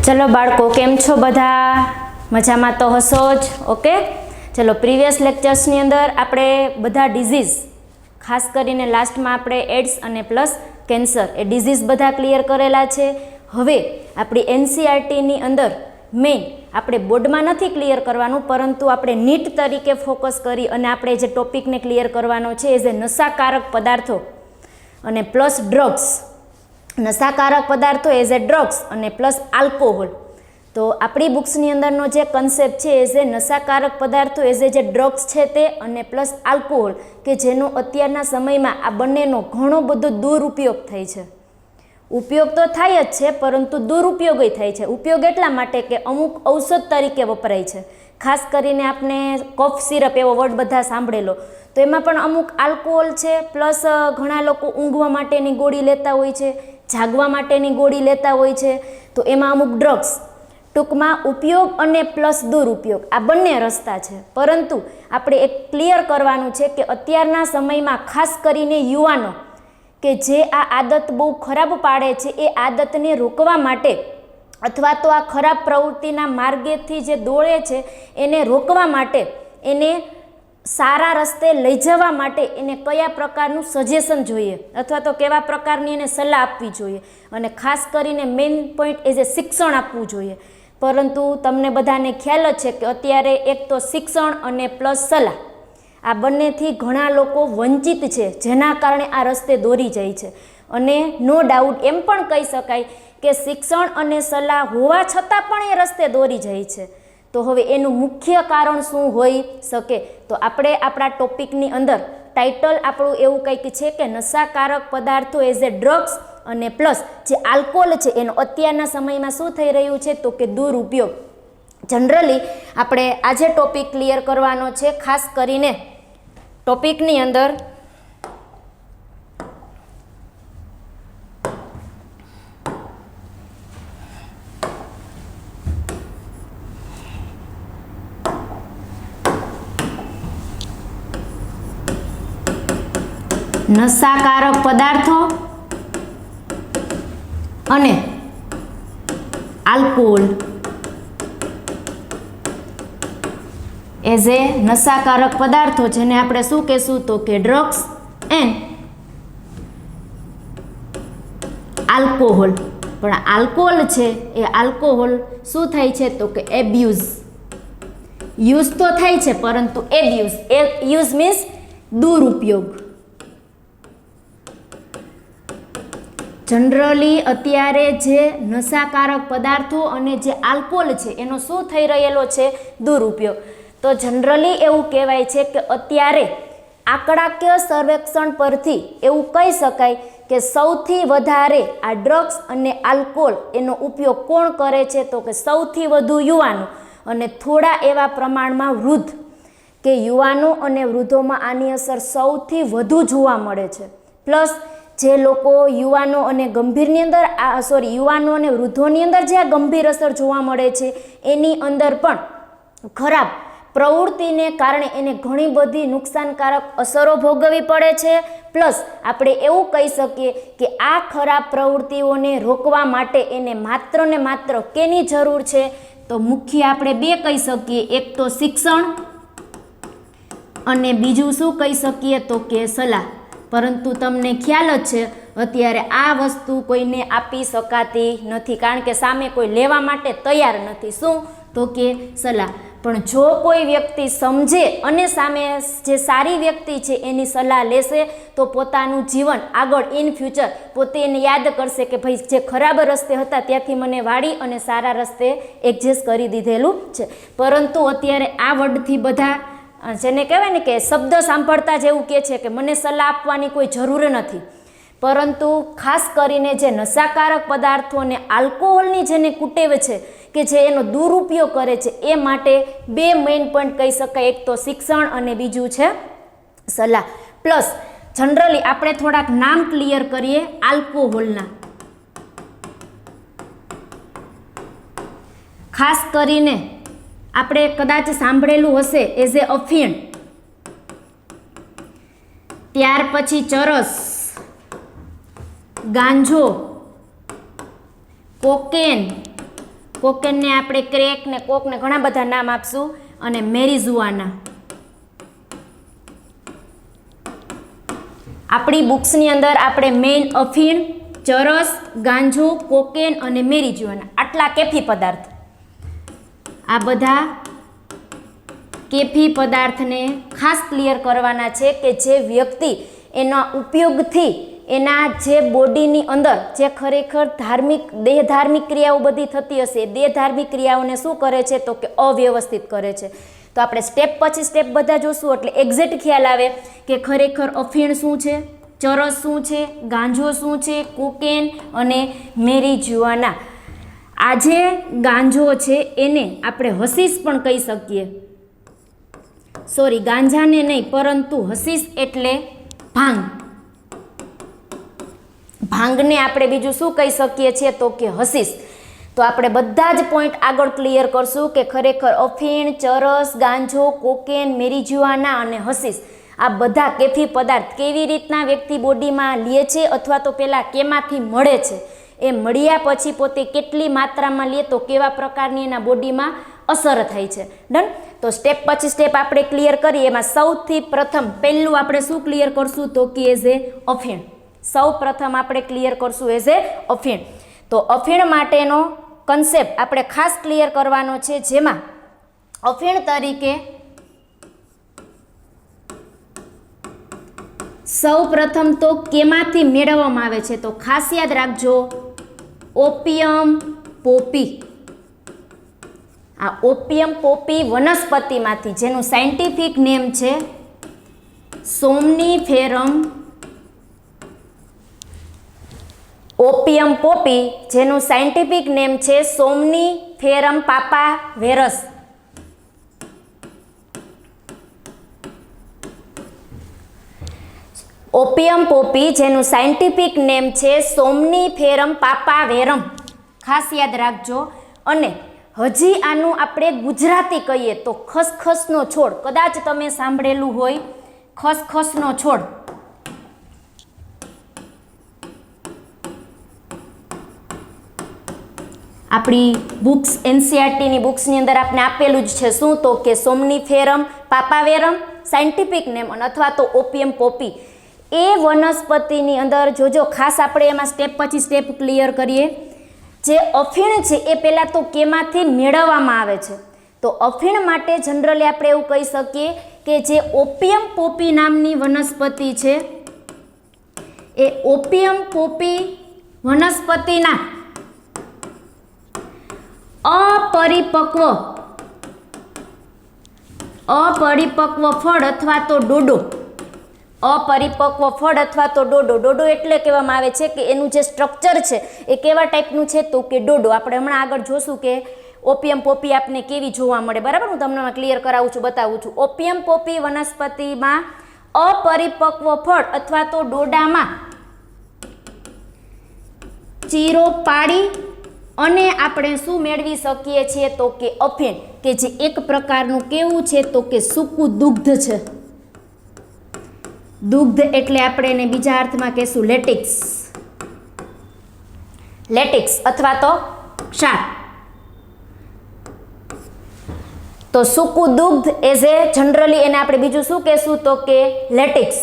चलो बाळको केम छो बधा मजामां तो हशो ज। ओके चलो प्रीवियस लेक्चर्सनी अंदर आपणे बधा डिजीज खास करीने लास्टमां आपणे एड्स अने प्लस केन्सर ए डिजीज बधा क्लियर करेला छे। हवे आपणी एनसीईआरटी नी अंदर मेन આપણે બોર્ડમાં નથી ક્લિયર કરવાનું, પરંતુ આપણે નીટ તરીકે ફોકસ કરી અને આપણે જે ટોપિકને ક્લિયર કરવાનો છે એ જે નશાકારક પદાર્થો અને પ્લસ ડ્રગ્સ, નશાકારક પદાર્થો એઝ એ ડ્રગ્સ અને પ્લસ આલ્કોહોલ। તો આપણી બુક્સની અંદરનો જે કન્સેપ્ટ છે એ જે નશાકારક પદાર્થો એઝ એ જે ડ્રગ્સ છે તે અને પ્લસ આલ્કોહોલ કે જેનો અત્યારના સમયમાં આ બંનેનો ઘણો બધો દુરુપયોગ થાય છે। ઉપયોગ તો થાય જ છે પરંતુ દુરુપયોગ થાય છે। ઉપયોગ એટલા માટે કે અમુક ઔષધ તરીકે વપરાય છે। ખાસ કરીને આપણે કફ સિરપ એવો વર્ડ બધા સાંભળેલો, તો એમાં પણ અમુક આલ્કોહોલ છે, પ્લસ ઘણા લોકો ઊંઘવા માટેની ગોળી લેતા હોય છે, જાગવા માટેની ગોળી લેતા હોય છે, તો એમાં અમુક ડ્રગ્સ। ટૂંકમાં ઉપયોગ અને પ્લસ દુરુપયોગ આ બંને રસ્તા છે, પરંતુ આપણે એક ક્લિયર કરવાનું છે કે અત્યારના સમયમાં ખાસ કરીને યુવાનો કે જે આ આદત બહુ ખરાબ પાડે છે એ આદતને રોકવા માટે અથવા તો આ ખરાબ પ્રવૃત્તિના માર્ગેથી જે દોડે છે એને રોકવા માટે, એને સારા રસ્તે લઈ જવા માટે એને કયા પ્રકારનું સજેશન જોઈએ અથવા તો કેવા પ્રકારની એને સલાહ આપવી જોઈએ અને ખાસ કરીને મેઇન પોઈન્ટ એ જે શિક્ષણ આપવું જોઈએ। પરંતુ તમને બધાને ખ્યાલ જ છે કે અત્યારે એક તો શિક્ષણ અને પ્લસ સલાહ આ બંનેથી ઘણા લોકો વંચિત છે, જેના કારણે આ રસ્તે દોરી જાય છે। અને નો ડાઉટ એમ પણ કહી શકાય કે શિક્ષણ અને સલાહ હોવા છતાં પણ એ રસ્તે દોરી જાય છે। તો હવે એનું મુખ્ય કારણ શું હોઈ શકે? તો આપણે આપણા ટોપિકની અંદર ટાઇટલ આપણું એવું કંઈક છે કે નશાકારક પદાર્થો એઝ એ ડ્રગ્સ અને પ્લસ જે આલ્કોહોલ છે એનો અત્યારના સમયમાં શું થઈ રહ્યું છે તો કે દુરુપયોગ। જનરલી આપણે આજે ટોપિક ક્લિયર કરવાનો છે, ખાસ કરીને ટોપિકની અંદર નશાકારક પદાર્થો અને આલ્કોહોલ એઝ એ નશાકારક પદાર્થો જેને આપણે શું કહેશું તો કે ડ્રગ્સ એન્ડ આલ્કોહોલ। પણ આલ્કોહોલ છે એ આલ્કોહોલ શું થાય છે તો કે એબ્યુઝ, યુઝ તો થાય છે પરંતુ એબ્યુઝ, યુઝ મીન્સ દુરુપયોગ। જનરલી અત્યારે જે નશાકારક પદાર્થો અને જે આલ્કોહોલ છે એનો શું થઈ રહેલો છે દુરુપયોગ। તો જનરલી એવું કહેવાય છે કે અત્યારે આંકડાકીય સર્વેક્ષણ પરથી એવું કહી શકાય કે સૌથી વધારે આ ડ્રગ્સ અને આલ્કોહોલ એનો ઉપયોગ કોણ કરે છે તો કે સૌથી વધુ યુવાનો અને થોડા એવા પ્રમાણમાં વૃદ્ધ, કે યુવાનો અને વૃદ્ધોમાં આની અસર સૌથી વધુ જોવા મળે છે। પ્લસ જે લોકો યુવાનો અને ગંભીરની અંદર યુવાનો અને વૃદ્ધોની અંદર જે આ ગંભીર અસર જોવા મળે છે એની અંદર પણ ખરાબ પ્રવૃત્તિને કારણે એને ઘણી બધી નુકસાનકારક અસરો ભોગવવી પડે છે। પ્લસ આપણે એવું કહી શકીએ કે આ ખરાબ પ્રવૃત્તિઓને રોકવા માટે એને માત્ર ને માત્ર કેની જરૂર છે તો મુખ્ય આપણે બે કહી શકીએ, એક તો શિક્ષણ અને બીજું શું કહી શકીએ તો કે સલાહ। પરંતુ તમને ખ્યાલ જ છે અત્યારે આ વસ્તુ કોઈને આપી શકાતી નથી, કારણ કે સામે કોઈ લેવા માટે તૈયાર નથી। શું તો કે સલાહ। પણ જો કોઈ વ્યક્તિ સમજે અને સામે જે સારી વ્યક્તિ છે એની સલાહ લેશે તો પોતાનું જીવન આગળ ઇન ફ્યુચર પોતે એને યાદ કરશે કે ભાઈ જે ખરાબ રસ્તે હતા ત્યાંથી મને વાળી અને સારા રસ્તે એડજસ્ટ કરી દીધેલું છે। પરંતુ અત્યારે આ વર્ડથી બધા જેને કહેવાય ને કે શબ્દ સાંભળતા જ એવું કહે છે કે મને સલાહ આપવાની કોઈ જરૂર નથી, પરંતુ ખાસ કરીને જે નશાકારક પદાર્થો અને આલ્કોહોલની જેને કુટેવ છે કે જે એનો દુરુપયોગ કરે છે એ માટે બે મેઇન પોઈન્ટ કહી શકાય, એક તો શિક્ષણ અને બીજું છે સલાહ। પ્લસ જનરલી આપણે થોડાક નામ ક્લિયર કરીએ આલ્કોહોલના। ખાસ કરીને આપણે કદાચ સાંભળેલું હશે એઝ એ અફીણ, ત્યાર પછી ચરસ, ગાંજો, કોકેન, કોકેનને આપણે ક્રેક ને કોક ને ઘણા બધા નામ આપશું. અને મેરિજુઆના. આપણી બુક્સની અંદર આપણે મેઇન અફીણ, ચરસ, ગાંજો, કોકેન અને મેરિજુઆના આટલા કેફી પદાર્થ, આ બધા કેફી પદાર્થને ખાસ ક્લિયર કરવાના છે કે જે વ્યક્તિ એના ઉપયોગથી એના જે બોડીની અંદર જે ખરેખર દેહધાર્મિક ક્રિયાઓ બધી થતી હશે, દેહધાર્મિક ક્રિયાઓને શું કરે છે તો કે અવ્યવસ્થિત કરે છે. તો આપણે સ્ટેપ પછી સ્ટેપ બધા જોશું એટલે એક્ઝેક્ટ ખ્યાલ આવે કે ખરેખર અફીણ શું છે, ચરસ શું છે, ગાંજો શું છે, કોકેન અને મેરિજુઆના. આ જે ગાંજો છે એને આપણે હસીસ પણ કહી શકીએ. સોરી, ગાંજાને નહીં પરંતુ હસીસ એટલે ભાંગ. ભાંગને આપણે બીજું શું કહી શકીએ છીએ તો કે હસીસ. તો આપણે બધા જ પોઈન્ટ આગળ ક્લિયર કરશું કે ખરેખર અફીણ, ચરસ, ગાંજો, કોકેન, મેરિજુઆના અને હસીસ આ બધા કેફી પદાર્થ કેવી રીતના વ્યક્તિ બોડીમાં લે છે અથવા તો પહેલાં કેમાંથી મળે છે, એ મળ્યા પછી પોતે કેટલી માત્રામાં લે તો કેવા પ્રકારની એના બોડીમાં અસર થાય છે. ડન. તો સ્ટેપ પછી સ્ટેપ આપણે ક્લિયર કરીએ. એમાં સૌથી પ્રથમ પહેલું આપણે શું ક્લિયર કરશું તો કે એઝ એ અફીણ. સૌ પ્રથમ આપણે ક્લિયર કરશું એઝ એ અફીણ. તો અફીણ માટેનો કન્સેપ્ટ આપણે ખાસ ક્લિયર કરવાનો છે, જેમાં અફીણ તરીકે સૌ પ્રથમ તો કેમાંથી મેળવવામાં આવે છે તો ખાસ યાદ રાખજો, ઓપિયમ પોપી. આ ઓપિયમ પોપી વનસ્પતિમાંથી, જેનું સાયન્ટિફિક નેમ છે સોમનીફેરમ. ઓપિયમ પોપી જેનું સાયન્ટિફિક નેમ છે સોમનીફેરમ પાપાવેરસ. ઓપિયમ પોપી જેનું સાયન્ટિફિક નેમ છે સોમનીફેરમ પાપાવેરમ. ખાસ યાદ રાખજો. અને હજી આનું આપણે ગુજરાતી કહીએ તો ખસખસનો છોડ. કદાચ તમે સાંભળેલું હોય ખસખસનો છોડ. આપણી બુક્સ એનસીઆરટીની બુક્સની અંદર આપણે આપેલું જ છે શું તો કે સોમનીફેરમ પાપાવેરમ સાયન્ટિફિક નેમ અથવા તો ઓપિયમ પોપી. એ વનસ્પતિની અંદર જોજો ખાસ આપણે એમાં સ્ટેપ પછી સ્ટેપ ક્લિયર કરીએ. જે અફીણ છે એ પહેલાં તો કેમાંથી મેળવવામાં આવે છે તો અફીણ માટે જનરલી આપણે એવું કહી શકીએ કે જે ઓપિયમ પોપી નામની વનસ્પતિ છે એ ઓપિયમ પોપી વનસ્પતિના અપરિપક્વ ફળ અથવા તો ડોડો. અપરિપક્વ ફળ અથવા તો ડોડો. ડોડો એટલે કહેવામાં આવે છે કે એનું જે સ્ટ્રક્ચર છે એ કેવા ટાઈપનું છે તો કે ડોડો. આપણે હમણાં આગળ જોશું કે ઓપિયમ પોપી આપને કેવી જોવા મળે. બરાબર, હું તમને ક્લિયર કરાવું છું, બતાવું છું. ઓપિયમ પોપી વનસ્પતિમાં અપરિપક્વ ફળ અથવા તો ડોડામાં ચીરો પાડી અને આપણે શું મેળવી શકીએ છીએ તો કે અફીણ, કે જે એક પ્રકારનું કેવું છે તો કે સૂકું દુગ્ધ છે. દુગ્ધ એટલે આપણે એને બીજા અર્થમાં કહેશું લેટિક્સ. લેટિક્સ અથવા તો ક્ષાર. તો સૂકું દુગ્ધ એઝ એ જનરલી એને આપણે બીજું શું કહેશું તો કે લેટિક્સ.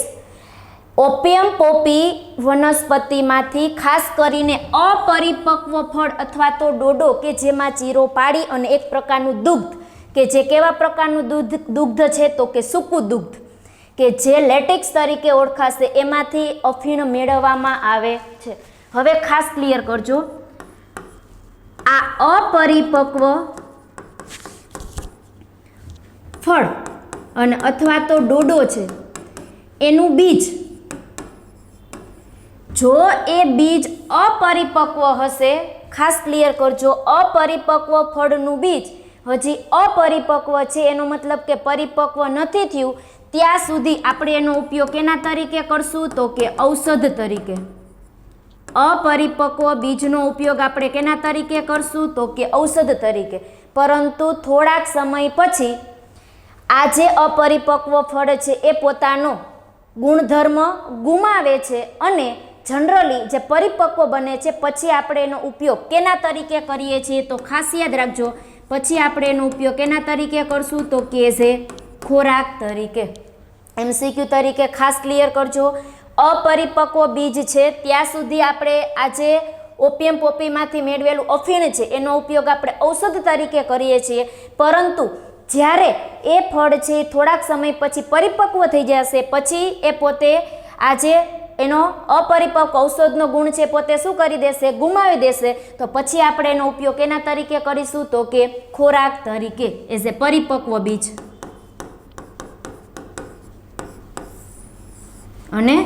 ઓપિયમ પોપી વનસ્પતિમાંથી ખાસ કરીને અપરિપક્વ ફળ અથવા તો ડોડો કે જેમાં ચીરો પાડી અને એક પ્રકારનું દુગ્ધ કે જે કેવા પ્રકારનું દુગ્ધ છે તો કે સૂકું દુગ્ધ કે જે લેટેક્સ તરીકે ઓળખાશે એમાંથી અફીણ મેળવવામાં આવે છે. હવે ખાસ ક્લિયર કરજો, આ અપરિપક્વ ફળ અને અથવા તો ડોડો છે એનું બીજ, જો એ બીજ અપરિપક્વ હશે, ખાસ ક્લિયર કરજો, અપરિપક્વ ફળનું બીજ હજી અપરિપક્વ છે એનો મતલબ કે પરિપક્વ નથી થયું ત્યાં સુધી આપણે એનો ઉપયોગ કેના તરીકે કરશું તો કે ઔષધ તરીકે. અપરિપક્વ બીજનો ઉપયોગ આપણે કેના તરીકે કરશું તો કે ઔષધ તરીકે. પરંતુ થોડાક સમય પછી આ જે અપરિપક્વ ફળ છે એ પોતાનો ગુણધર્મ ગુમાવે છે અને જનરલી જે પરિપક્વ બને છે પછી આપણે એનો ઉપયોગ કેના તરીકે કરીએ છીએ તો ખાસ યાદ રાખજો, પછી આપણે એનો ઉપયોગ કેના તરીકે કરશું તો કે એઝ એ ખોરાક તરીકે. MCQ તરીકે ખાસ ક્લિયર કરજો. અપરિપક્વ બીજ છે ત્યાં સુધી આપણે આજે ઓપિયમ પોપીમાંથી મેળવેલું અફીણ છે એનો ઉપયોગ આપણે ઔષધ તરીકે કરીએ છીએ, પરંતુ જ્યારે એ ફળ છે થોડાક સમય પછી પરિપક્વ થઈ જશે પછી એ પોતે આજે એનો અપરિપક્વ ઔષધનો ગુણ છે પોતે શું કરી દેશે, ગુમાવી દેશે. તો પછી આપણે એનો ઉપયોગ એના તરીકે કરીશું તો કે ખોરાક તરીકે એઝ એ પરિપક્વ બીજ. અને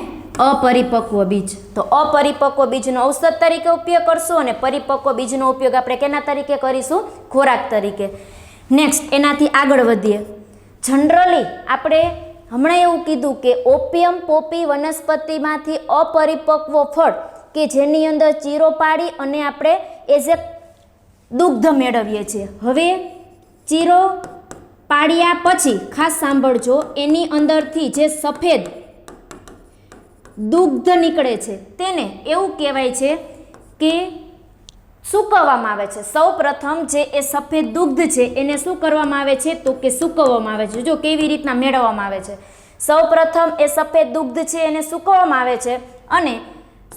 અપરિપક્વ બીજ, તો અપરિપક્વ બીજનો ઔષધ તરીકે ઉપયોગ કરશું અને પરિપક્વ બીજનો ઉપયોગ આપણે કેના તરીકે કરીશું, ખોરાક તરીકે. નેક્સ્ટ એનાથી આગળ વધીએ. જનરલી આપણે હમણાં એવું કીધું કે ઓપિયમ પોપી વનસ્પતિમાંથી અપરિપક્વ ફળ કે જેની અંદર ચીરો પાડી અને આપણે એઝ એ દુગ્ધ મેળવીએ છીએ. હવે ચીરો પાડ્યા પછી ખાસ સાંભળજો, એની અંદરથી જે સફેદ દુગ્ધ નીકળે છે તેને એવું કહેવાય છે કે સૂકવવામાં આવે છે. સૌ પ્રથમ જે એ સફેદ દુગ્ધ છે એને શું કરવામાં આવે છે તો કે સૂકવવામાં આવે છે. જો કેવી રીતના મેળવવામાં આવે છે, સૌ પ્રથમ એ સફેદ દુગ્ધ છે એને સૂકવવામાં આવે છે અને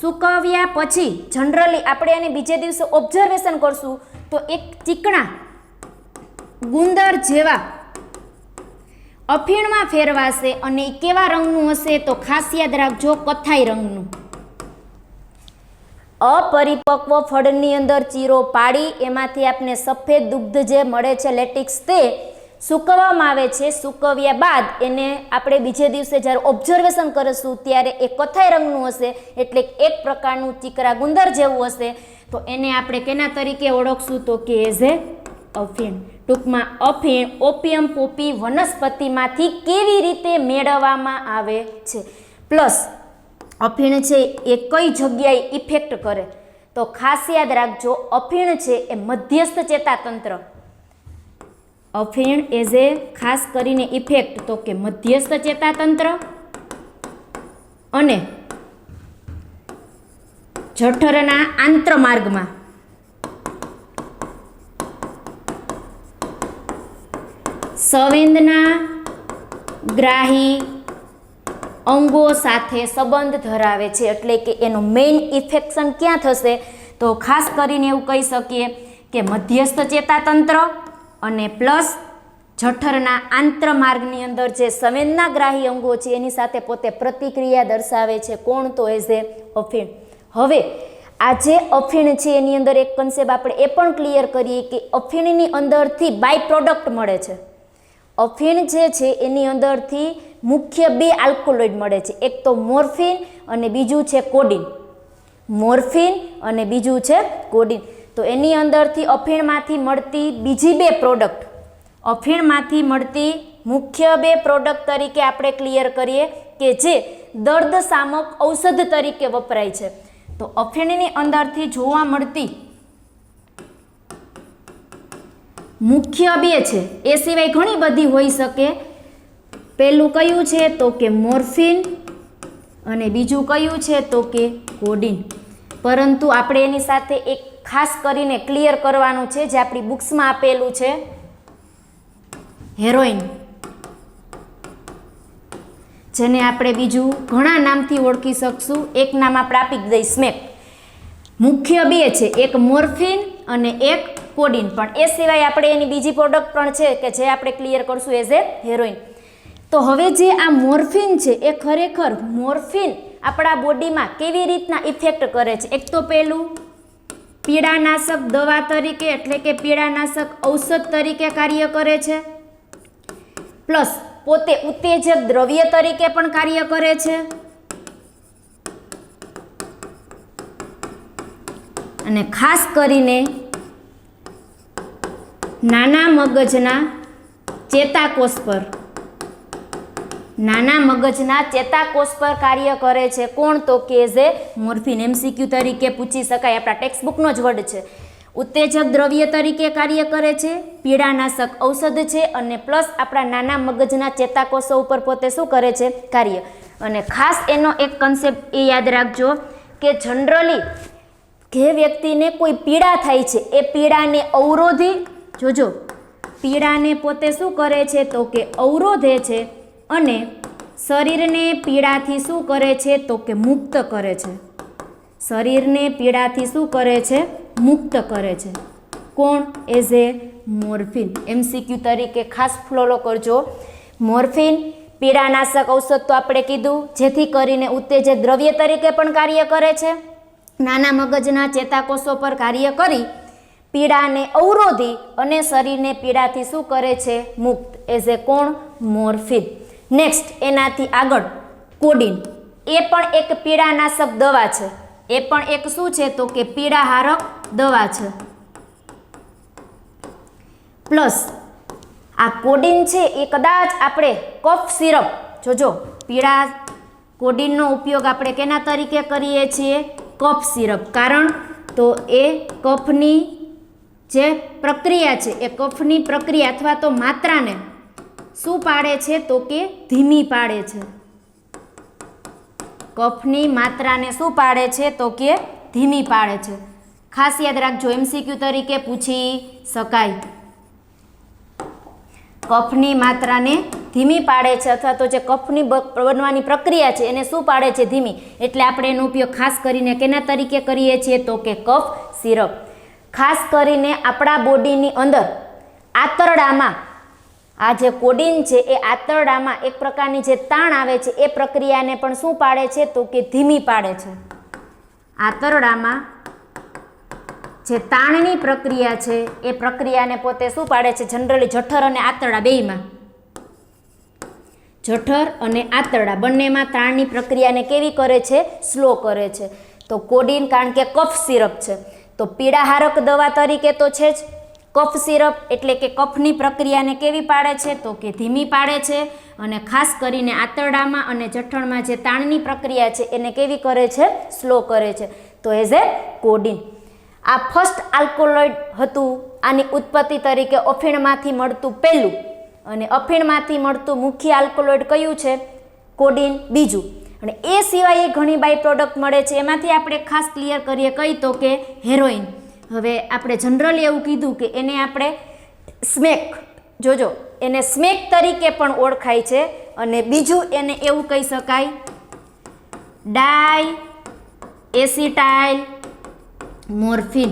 સૂકવ્યા પછી જનરલી આપણે એને બીજે દિવસે ઓબ્ઝર્વેશન કરશું તો એક ચીકણા ગુંદર જેવા અફીણમાં ફેરવાશે અને કેવા રંગનું હશે તો ખાસ યાદ રાખજો, કથ્થાઈ રંગનું. અપરિપક્વ ફળની અંદર ચીરો પાડી એમાંથી આપણે સફેદ દુગ્ધ જે મળે છે લેટિક્સ તે સૂકવવામાં આવે છે. સૂકવ્યા બાદ એને આપણે બીજે દિવસે જ્યારે ઓબ્ઝર્વેશન કરીશું ત્યારે એ કથ્થાઈ રંગનું હશે, એટલે એક પ્રકારનું ચીકરા ગુંદર જેવું હશે. તો એને આપણે કેના તરીકે ઓળખશું તો કે એઝ એ અફીણ. ટૂંકમાં અફીણ ઓપિયમ પોપી વનસ્પતિમાંથી કેવી રીતે મેળવવામાં આવે છે, પ્લસ અફીણ છે એ કઈ જગ્યાએ ઇફેક્ટ કરે તો ખાસ યાદ રાખજો, અફીણ છે એ મધ્યસ્થ ચેતાતંત્ર. અફીણ એઝ એ ખાસ કરીને ઇફેક્ટ તો કે મધ્યસ્થ ચેતાતંત્ર અને જઠરના આંત્રમાર્ગમાં સંવેદના ગ્રાહી અંગો સાથે સંબંધ ધરાવે છે. એટલે કે એનો મેઇન ઇફેક્શન ક્યાં થશે તો ખાસ કરીને એવું કહી શકીએ કે મધ્યસ્થ ચેતાતંત્ર અને પ્લસ જઠરના આંત્રમાર્ગની અંદર જે સંવેદનાગ્રાહી અંગો છે એની સાથે પોતે પ્રતિક્રિયા દર્શાવે છે. કોણ તો એઝ એ અફીણ. હવે આ જે અફીણ છે એની અંદર એક કન્સેપ્ટ આપણે એ પણ ક્લિયર કરીએ કે અફીણની અંદરથી બાય પ્રોડક્ટ મળે છે. અફીણ જે છે એની અંદરથી મુખ્ય બે આલ્કોલોઇડ મળે છે, એક તો મોર્ફિન અને બીજું છે કોડિન. મોર્ફિન અને બીજું છે કોડિન. તો એની અંદરથી અફીણમાંથી મળતી બીજી બે પ્રોડક્ટ, અફીણમાંથી મળતી મુખ્ય બે પ્રોડક્ટ તરીકે આપણે ક્લિયર કરીએ કે જે દર્દ શામક ઔષધ તરીકે વપરાય છે. તો અફીણની અંદરથી જોવા મળતી મુખ્ય બે છે, એ સિવાય ઘણી બધી હોઈ શકે. પહેલું કયું છે તો કે મોર્ફિન અને બીજું કયું છે તો કે કોડિન. પરંતુ આપણે એની સાથે એક ખાસ કરીને ક્લિયર કરવાનું છે જે આપણી બુક્સમાં આપેલું છે, હેરોઇન, જેને આપણે બીજું ઘણા નામથી ઓળખી શકશું. એક નામ આપણે આપી દઈ સ્મેક. મુખ્ય બે છે, એક મોર્ફિન અને એક કોડિન. પણ એ સિવાય આપણે એની બીજી પ્રોડક્ટ પણ છે કે જે આપણે ક્લિયર કરશું એઝ એ હેરોઇન. તો હવે જે આ મોર્ફિન છે એ ખરેખર મોર્ફિન આપણા બોડીમાં કેવી રીતના ઇફેક્ટ કરે છે, એક તો પહેલું પીડાનાશક દવા તરીકે એટલે કે પીડાનાશક ઔષધ તરીકે કાર્ય કરે છે, પ્લસ પોતે ઉત્તેજક દ્રવ્ય તરીકે પણ કાર્ય કરે છે અને ખાસ કરીને નાના મગજના ચેતાકોષ પર કાર્ય કરે છે. કોણ તો કે એઝ એ મોર્ફિન. MCQ તરીકે પૂછી શકાય, આપણા ટેક્સ્ટબુકનો જ વર્ડ છે. ઉત્તેજક દ્રવ્ય તરીકે કાર્ય કરે છે, પીડાનાશક ઔષધ છે અને પ્લસ આપણા નાના મગજના ચેતાકોષો ઉપર પોતે શું કરે છે, કાર્ય. અને ખાસ એનો એક કન્સેપ્ટ એ યાદ રાખજો કે જનરલી જે વ્યક્તિને કોઈ પીડા થાય છે એ પીડાને અવરોધી, જોજો પીડાને પોતે શું કરે છે તો કે અવરોધે છે અને શરીરને પીડાથી શું કરે છે તો કે મુક્ત કરે છે. શરીરને પીડાથી શું કરે છે? મુક્ત કરે છે. કોણ? As a morphine. MCQ તરીકે ખાસ ફોલો કરજો. મોર્ફિન પીડાનાશક ઔષધ તો આપણે કીધું, જેથી કરીને ઉત્તેજક દ્રવ્ય તરીકે પણ કાર્ય કરે છે. નાના મગજના ચેતાકોષો પર કાર્ય કરી પીડાને અવરોધી અને શરીરને પીડાથી શું કરે છે? મુક્ત. એઝ એ કોણ? મોર્ફિન. નેક્સ્ટ એનાથી આગળ કોડીન. એ પણ એક પીડાનાશક દવા છે. એ પણ એક શું છે તો કે પીડાહારક દવા છે. પ્લસ આ કોડીન છે એ કદાચ આપણે કફ સિરપ, જોજો પીડા કોડીનનો ઉપયોગ આપણે કેના તરીકે કરીએ છીએ? Cough syrup. કારણ તો એ કફની જે પ્રક્રિયા છે એ કફની પ્રક્રિયા અથવા તો માત્રાને શું પાડે છે તો કે ધીમી પાડે છે. કફની માત્રાને શું પાડે છે તો કે ધીમી પાડે છે. ખાસ યાદ રાખજો, MCQ તરીકે પૂછી શકાય. કફની માત્રાને ધીમી પાડે છે અથવા તો જે કફની બનવાની પ્રક્રિયા છે એને શું પાડે છે? ધીમી. એટલે આપણે એનો ઉપયોગ ખાસ કરીને કેના તરીકે કરીએ છીએ તો કે કફ સિરપ. ખાસ કરીને આપણા બોડીની અંદર આંતરડામાં આ જે કોડીન છે એ આંતરડામાં એક પ્રકારની જે તાણ આવે છે એ પ્રક્રિયાને પણ શું પાડે છે તો કે ધીમી પાડે છે. આંતરડામાં જે તાણની પ્રક્રિયા છે એ પ્રક્રિયાને પોતે શું પાડે છે? જનરલી જઠર અને આંતરડા બેયમાં, જઠર અને આંતરડા બંનેમાં તાણની પ્રક્રિયાને કેવી કરે છે? સ્લો કરે છે. તો કોડીન કારણ કે કફ સિરપ છે તો પીડાહારક દવા તરીકે તો છે જ. કફ સિરપ એટલે કે કફની પ્રક્રિયાને કેવી પાડે છે તો કે ધીમી પાડે છે અને ખાસ કરીને આંતરડામાં અને જઠરમાં જે તાણની પ્રક્રિયા છે એને કેવી કરે છે? સ્લો કરે છે. તો એઝ એ કોડીન. આ ફર્સ્ટ આલ્કોલોઇડ હતું. આની ઉત્પત્તિ તરીકે અફીણમાંથી મળતું પહેલું અને અફીણમાંથી મળતું મુખ્ય આલ્કોલોઇડ કયું છે? કોડીન બીજું. અને એ સિવાય ઘણી બાય પ્રોડક્ટ મળે છે. એમાંથી આપણે ખાસ ક્લિયર કરીએ કઈ તો કે હેરોઇન. હવે આપણે જનરલી એવું કીધું કે એને આપણે સ્મેક, જોજો એને સ્મેક તરીકે પણ ઓળખાય છે અને બીજું એને એવું કહી શકાય ડાય એસિટાઇલ મોર્ફિન.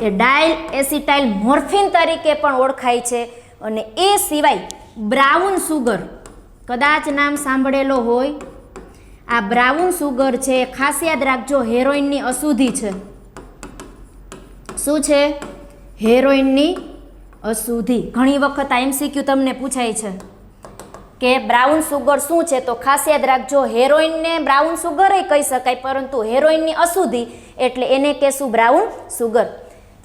એ ડાયલ એસિટાઇલ મોર્ફિન તરીકે પણ ઓળખાય છે. અને એ સિવાય બ્રાઉન સુગર, કદાચ નામ સાંભળેલો હોય. આ બ્રાઉન સુગર છે ખાસ યાદ રાખજો હેરોઇનની અશુદ્ધિ છે. શું છે? હેરોઇનની અશુદ્ધિ. ઘણી વખત આ MCQ તમને પૂછાય છે કે બ્રાઉન સુગર શું છે? તો ખાસ યાદ રાખજો હેરોઇનને બ્રાઉન સુગર કહી શકાય, પરંતુ હેરોઇનની અશુદ્ધિ એટલે એને કહેશું બ્રાઉન સુગર.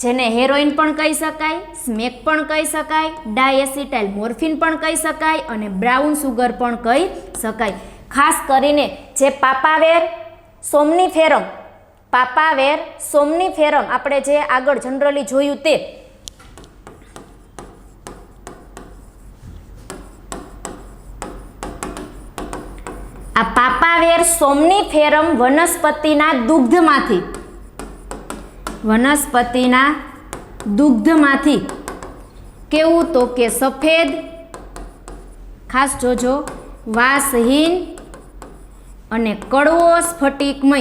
જેને હેરોઇન પણ કહી શકાય, સ્મેક પણ કહી શકાય, ડાયએસિટાઇલ મોર્ફિન પણ કહી શકાય અને બ્રાઉન સુગર પણ કહી શકાય. ખાસ કરીને જે પાપાવેર સોમનીફેરમ, પાપાવેર સોમનીફેરમ આપણે જે આગળ જનરલી જોયું તે આ પાપાવેર સોમનીફેરમ વનસ્પતિના દુગ્ધમાંથી કેવું તો કે સફેદ, ખાસ જોજો વાસહીન અને કડવો સ્ફટિકમય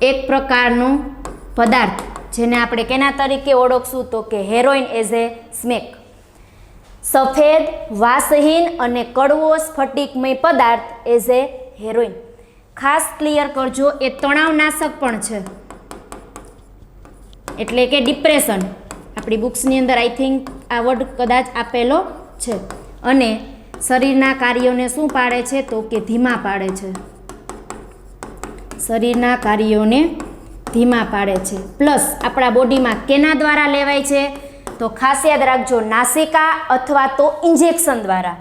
એક પ્રકારનો પદાર્થ જેને આપણે કેના તરીકે ઓળખશું તો કે હેરોઇન એઝ એ સ્મેક. સફેદ, વાસહીન અને કડવો સ્ફટિકમય પદાર્થ એઝ એ હેરોઇન. ખાસ ક્લિયર કરજો એ તણાવનાશક પણ છે, એટલે કે ડિપ્રેશન. આપણી બુક્સની અંદર આઈ થિંક આ વર્ડ કદાચ આપેલો છે. અને શરીરના કાર્યોને શું પાડે છે તો કે ધીમા પાડે છે. શરીરના કાર્યોને ધીમા પાડે છે. પ્લસ આપણા બોડીમાં કેના દ્વારા લેવાય છે તો ખાસ યાદ રાખજો નાસિકા અથવા તો ઇન્જેક્શન દ્વારા.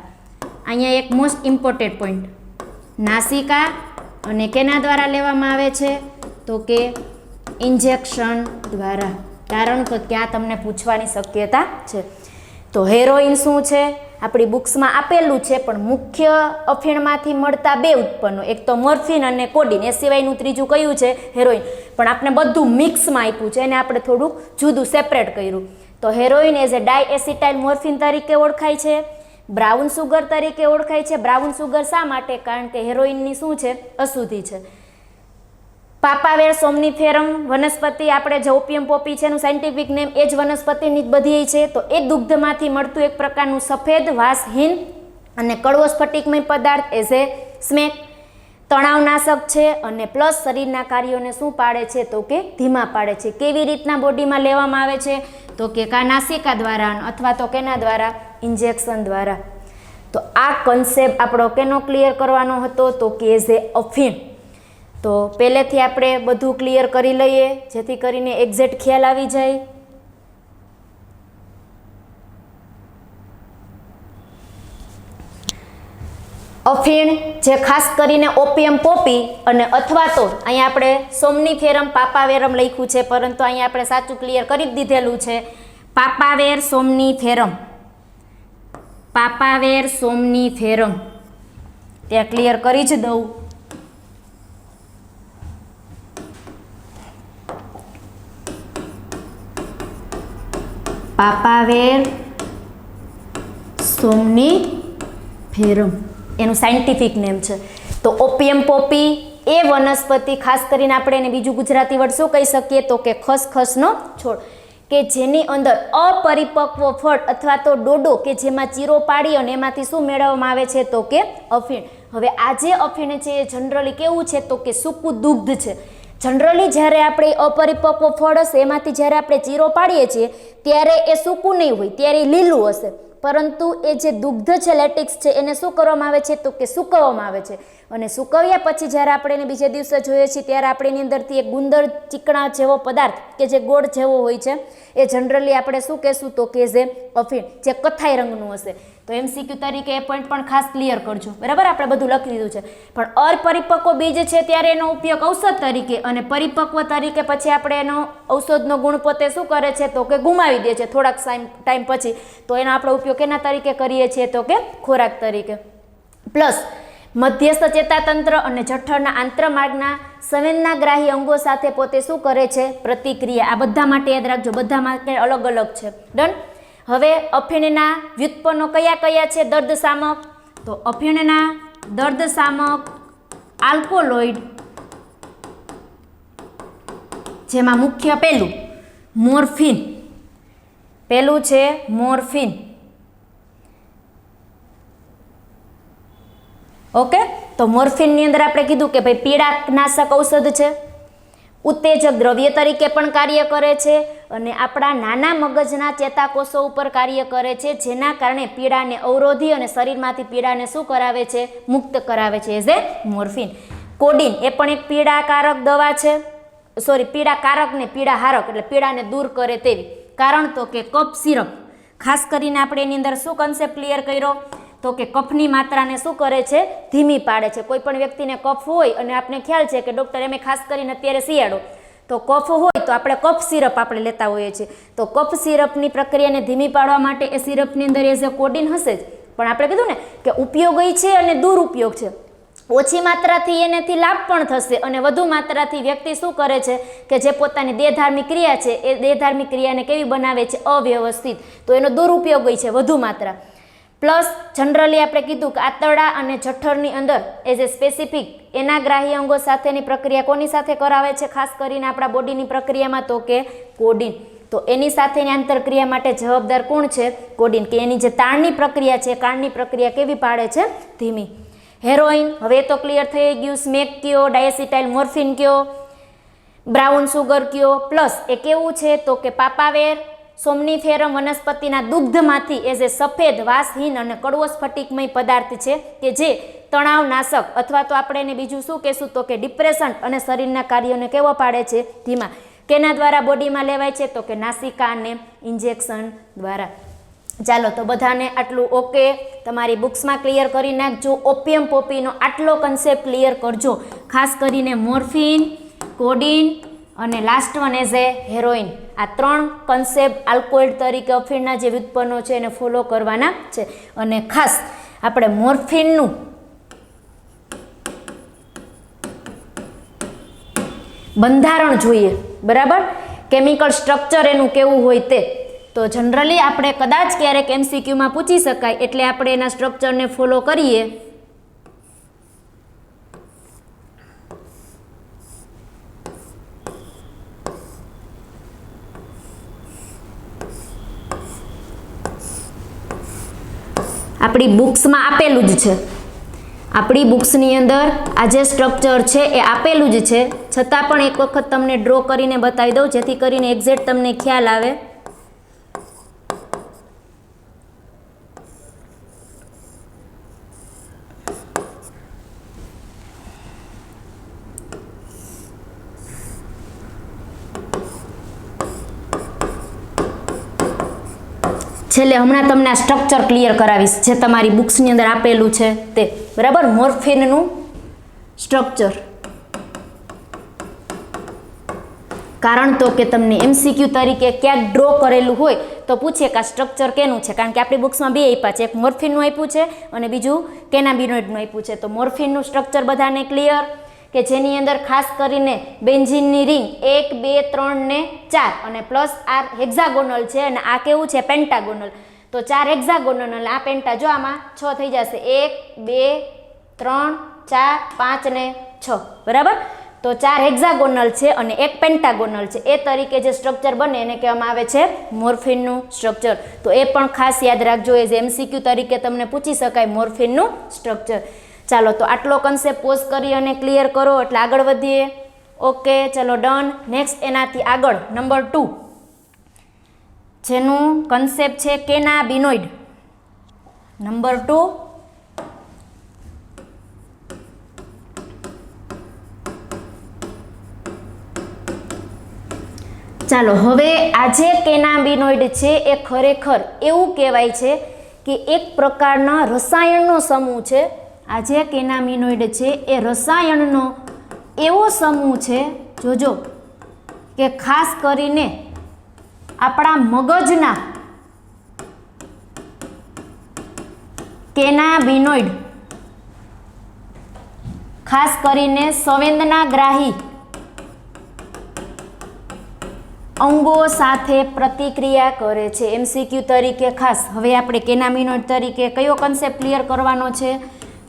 અહીંયા એક મોસ્ટ ઇમ્પોર્ટન્ટ પોઈન્ટ, નાસિકા અને કેના દ્વારા લેવામાં આવે છે તો કે ઇન્જેક્શન દ્વારા. કારણ કે ત્યાં તમને પૂછવાની શક્યતા છે. તો હેરોઇન શું છે? આપણી બુક્સમાં આપેલું છે, પણ મુખ્ય અફીણમાંથી મળતા બે ઉત્પન્નો, એક તો મોર્ફિન અને કોડીન, એ સિવાયનું ત્રીજું કયું છે? હેરોઇન. પણ આપણે બધું મિક્સમાં આપ્યું છે, એને આપણે થોડુંક જુદું સેપરેટ કર્યું. તો હેરોઇન એઝ એ ડાયએસિટાઇલ મોર્ફિન તરીકે ઓળખાય છે, બ્રાઉન સુગર તરીકે ઓળખાય છે. બ્રાઉન સુગર શા માટે? કારણ કે હેરોઇનની શું છે? અશુદ્ધિ છે. પાપાવેર સોમનીફેરમ વનસ્પતિ, આપણે જે ઓપિયમ પોપી છે એનું સાયન્ટિફિક નેમ એ જ વનસ્પતિની જ બધી છે. તો એ દુગ્ધમાંથી મળતું એક પ્રકારનું સફેદ વાસહીન અને કડવો સ્ફટિકમય પદાર્થ એઝ એ સ્મેક, તણાવનાશક છે અને પ્લસ શરીરના કાર્યોને શું પાડે છે? તો કે ધીમા પાડે છે. કેવી રીતના બોડીમાં લેવામાં આવે છે? તો કે નાસિકા દ્વારા અથવા તો કેના દ્વારા? ઇન્જેક્શન દ્વારા. તો આ કન્સેપ્ટ આપણો કેનો ક્લિયર કરવાનો હતો? તો કે એઝ એ અફીણ. તો પહેલેથી આપણે બધું ક્લિયર કરી લઈએ, જેથી કરીને એક્ઝેક્ટ ખ્યાલ આવી જાય. અફીણ જે ખાસ કરીને ઓપિયમ પોપી અને અથવા તો અહીંયા આપણે સોમનીફેરમ પાપાવેરમ લખ્યું છે, પરંતુ અહીંયા આપણે સાચું ક્લિયર કરી જ દીધેલું છે. પાપાવેર સોમનીફેરમ, પાપાવેર સોમનીફેરમ ત્યાં ક્લિયર કરી જ દઉં. પાપાવેર સોમનીફેરમ એનું સાયન્ટિફિક નેમ છે. તો ઓપિયમ પોપી એ વનસ્પતિ, ખાસ કરીને આપણે એને બીજું ગુજરાતી વર્ડ શું કહી શકીએ? તો કે ખસખસનો છોડ, કે જેની અંદર અપરિપક્વ ફળ અથવા તો ડોડો કે જેમાં ચીરો પાડી અને એમાંથી શું મેળવવામાં આવે છે? તો કે અફીણ. હવે આ જે અફીણ છે એ જનરલી કેવું છે? તો કે સૂકું દુગ્ધ છે. જનરલી જ્યારે આપણે અપરિપક્વ ફળ હશે એમાંથી જ્યારે આપણે ચીરો પાડીએ છીએ ત્યારે એ સૂકું નહીં હોય, ત્યારે લીલું હશે. પરંતુ એ જે દુગ્ધ છે, લેટિક્સ છે, એને શું કરવામાં આવે છે? તો કે સૂકવવામાં આવે છે. અને સૂકવ્યા પછી જ્યારે આપણે એને બીજે દિવસે જોઈએ છીએ ત્યારે આપણે એની અંદરથી એક ગુંદર ચીકણા જેવો પદાર્થ કે જે ગોળ જેવો હોય છે એ જનરલી આપણે શું કહેશું? તો કે જે અફીણ, જે કથ્થાઈ રંગનું હશે. તો MCQ તરીકે એ પોઈન્ટ પણ ખાસ ક્લિયર કરજો. બરાબર, આપણે બધું લખી દીધું છે. પણ અપરિપક્વ બીજ છે ત્યારે એનો ઉપયોગ ઔષધ તરીકે, અને પરિપક્વ તરીકે પછી આપણે એનો ઔષધનો ગુણ પોતે શું કરે છે? તો કે ગુમાવી દે છે થોડાક ટાઈમ પછી. તો એનો આપણે ઉપયોગ કેના તરીકે કરીએ છીએ? તો કે ખોરાક તરીકે. પ્લસ મધ્યસ્થ ચેતાતંત્ર અને જઠરના આંતરમાર્ગના સંવેદનાગ્રાહી અંગો સાથે પોતે શું કરે છે? પ્રતિક્રિયા. આ બધા માટે યાદ રાખજો, બધા માટે અલગ અલગ છે. ડન. હવે અફીણના વ્યુત્પન્નો કયા કયા છે? દર્દ શામક. તો અફીણના દર્દ શામક આલ્કોલોઇડ, જેમાં મુખ્ય પહેલું મોર્ફિન, પહેલું છે મોર્ફિન. ઓકે, તો મોર્ફિનની અંદર આપણે કીધું કે ભાઈ પીડાનાશક ઔષધ છે, ઉત્તેજક દ્રવ્ય તરીકે પણ કાર્ય કરે છે અને આપણા નાના મગજના ચેતાકોષો ઉપર કાર્ય કરે છે, જેના કારણે પીડાને અવરોધી અને શરીરમાંથી પીડાને શું કરાવે છે? મુક્ત કરાવે છે એઝ એ મોર્ફિન. કોડીન એ પણ એક પીડાકારક દવા છે, પીડાકારક ને પીડાહારક, એટલે પીડાને દૂર કરે તેવી. કારણ તો કે કફ સિરપ, ખાસ કરીને આપણે એની અંદર શું કન્સેપ્ટ ક્લિયર કર્યો? તો કે કફની માત્રાને શું કરે છે? ધીમી પાડે છે. કોઈ પણ વ્યક્તિને કફ હોય અને આપણે ખ્યાલ છે કે ડૉક્ટર એમ ખાસ કરીને અત્યારે શિયાળો, તો કફ હોય તો આપણે કફ સિરપ આપણે લેતા હોઈએ છીએ. તો કફ સિરપની પ્રક્રિયાને ધીમી પાડવા માટે એ સિરપની અંદર એઝ એ કોડીન હશે જ. પણ આપણે કીધું ને કે ઉપયોગી છે અને દુરુપયોગ છે. ઓછી માત્રાથી એનાથી લાભ પણ થશે અને વધુ માત્રાથી વ્યક્તિ શું કરે છે કે જે પોતાની દેહધાર્મિક ક્રિયા છે એ દેહધાર્મિક ક્રિયાને કેવી બનાવે છે? અવ્યવસ્થિત. તો એનો દુરુપયોગ છે વધુ માત્રા. પ્લસ જનરલી આપણે કીધું કે આંતરડા અને જઠરની અંદર એઝ એ સ્પેસિફિક એના ગ્રાહી અંગો સાથેની પ્રક્રિયા કોની સાથે કરાવે છે? ખાસ કરીને આપણા બોડીની પ્રક્રિયામાં, તો કે કોડીન. તો એની સાથેની આંતરક્રિયા માટે જવાબદાર કોણ છે? કોડીન. કે એની જે તાણની પ્રક્રિયા છે, કાળની પ્રક્રિયા કેવી પાડે છે? ધીમી. હેરોઇન, હવે તો ક્લિયર થઈ ગયું. સ્મેક કયો, ડાયએસિટાઇલ મોર્ફિન કયો, બ્રાઉન સુગર કયો. પ્લસ એ કેવું છે? તો કે પાપાવેર સોમનીફેરમ વનસ્પતિના દુગ્ધમાંથી એઝ એ સફેદ વાસહીન અને કડવો સ્ફટિકમય પદાર્થ છે કે જે તણાવનાશક અથવા તો આપણે એને બીજું શું કહેશું? તો કે ડિપ્રેશન અને શરીરના કાર્યોને કેવો પાડે છે? ધીમા. કેના દ્વારા બોડીમાં લેવાય છે? તો કે નાસિકા અને ઇન્જેક્શન દ્વારા. ચાલો, તો બધાને આટલું ઓકે, તમારી બુક્સમાં ક્લિયર કરી નાખજો. ઓપિયમ પોપીનો આટલો કન્સેપ્ટ ક્લિયર કરજો, ખાસ કરીને મોર્ફિન, કોડીન અને last one as a heroine. આ 3 કન્સેપ્ટ આલ્કોહોલ તરીકે અફીણના જે વ્યુત્પન્નો છે એને ફોલો કરવાના છે. અને ખાસ આપણે મોર્ફિનનું બંધારણ જોઈએ, બરાબર, કેમિકલ સ્ટ્રક્ચર એનું કેવું હોય તે. તો જનરલી આપણે કદાચ ક્યારેક MCQમાં પૂછી શકાય એટલે આપણે એના સ્ટ્રક્ચરને ફોલો કરીએ. આપણી બુક્સમાં આપેલું જ છે, આપણી બુક્સની અંદર આ જે સ્ટ્રક્ચર છે એ આપેલું જ છે, છતાં પણ એક વખત તમને ડ્રો કરીને બતાવી દઉં જેથી કરીને એક્ઝેક્ટ તમને ખ્યાલ આવે. છેલ્લે હમણાં તમને આ સ્ટ્રક્ચર ક્લિયર કરાવીશ જે તમારી બુક્સની અંદર આપેલું છે તે, બરાબર. મોર્ફિનનું સ્ટ્રક્ચર, કારણ તો કે તમને MCQ તરીકે ક્યાંક ડ્રો કરેલું હોય તો પૂછે કે આ સ્ટ્રક્ચર કેનું છે, કારણ કે આપણી બુક્સમાં બે આપ્યા છે, એક મોર્ફિનનું આપ્યું છે અને બીજું કેનાબિનોઇડનું આપ્યું છે. તો મોર્ફિનનું સ્ટ્રક્ચર બધાને ક્લિયર, કે જેની અંદર ખાસ કરીને બેન્ઝીનની રિંગ 1, 2, 3 ને 4 અને પ્લસ આ હેક્ઝાગોનલ છે અને આ કેવું છે પેન્ટાગોનલ. તો 4 હેક્ઝાગોનલ અને આ પેન્ટા, જો આમાં 6 થઈ જશે, 1, 2, 3, 4, 5 ને 6, બરાબર. તો 4 હેક્ઝાગોનલ છે અને એક પેન્ટાગોનલ છે, એ તરીકે જે સ્ટ્રક્ચર બને એને કહેવામાં આવે છે મોર્ફિનનું સ્ટ્રક્ચર. તો એ પણ ખાસ યાદ રાખજો, એઝ MCQ તરીકે તમને પૂછી શકાય મોર્ફિનનું સ્ટ્રક્ચર. ચાલો, તો આટલો કન્સેપ્ટ પોઝ કરી અને ક્લિયર કરો એટલે આગળ વધીએ. ઓકે, ચલો ડન. નેક્સ્ટ એનાથી આગળ નંબર 2, જેનું કન્સેપ્ટ છે કેનાબિનોઇડ. નંબર 2, ચાલો હવે આ જે કેનાબિનોઇડ છે એ ખરેખર એવું કહેવાય છે કે એક પ્રકારના રસાયણનો સમૂહ છે. આ જે કેનાબિનોઇડ છે એ રસાયણનો એવો સમૂહ છે, જોજો, કે ખાસ કરીને આપણા મગજના કેનાબિનોઇડ, ખાસ કરીને સંવેદનાગ્રાહી અંગો સાથે પ્રતિક્રિયા કરે છે. MCQ તરીકે ખાસ હવે આપણે કેનાબિનોઇડ તરીકે કયો કન્સેપ્ટ ક્લિયર કરવાનો છે?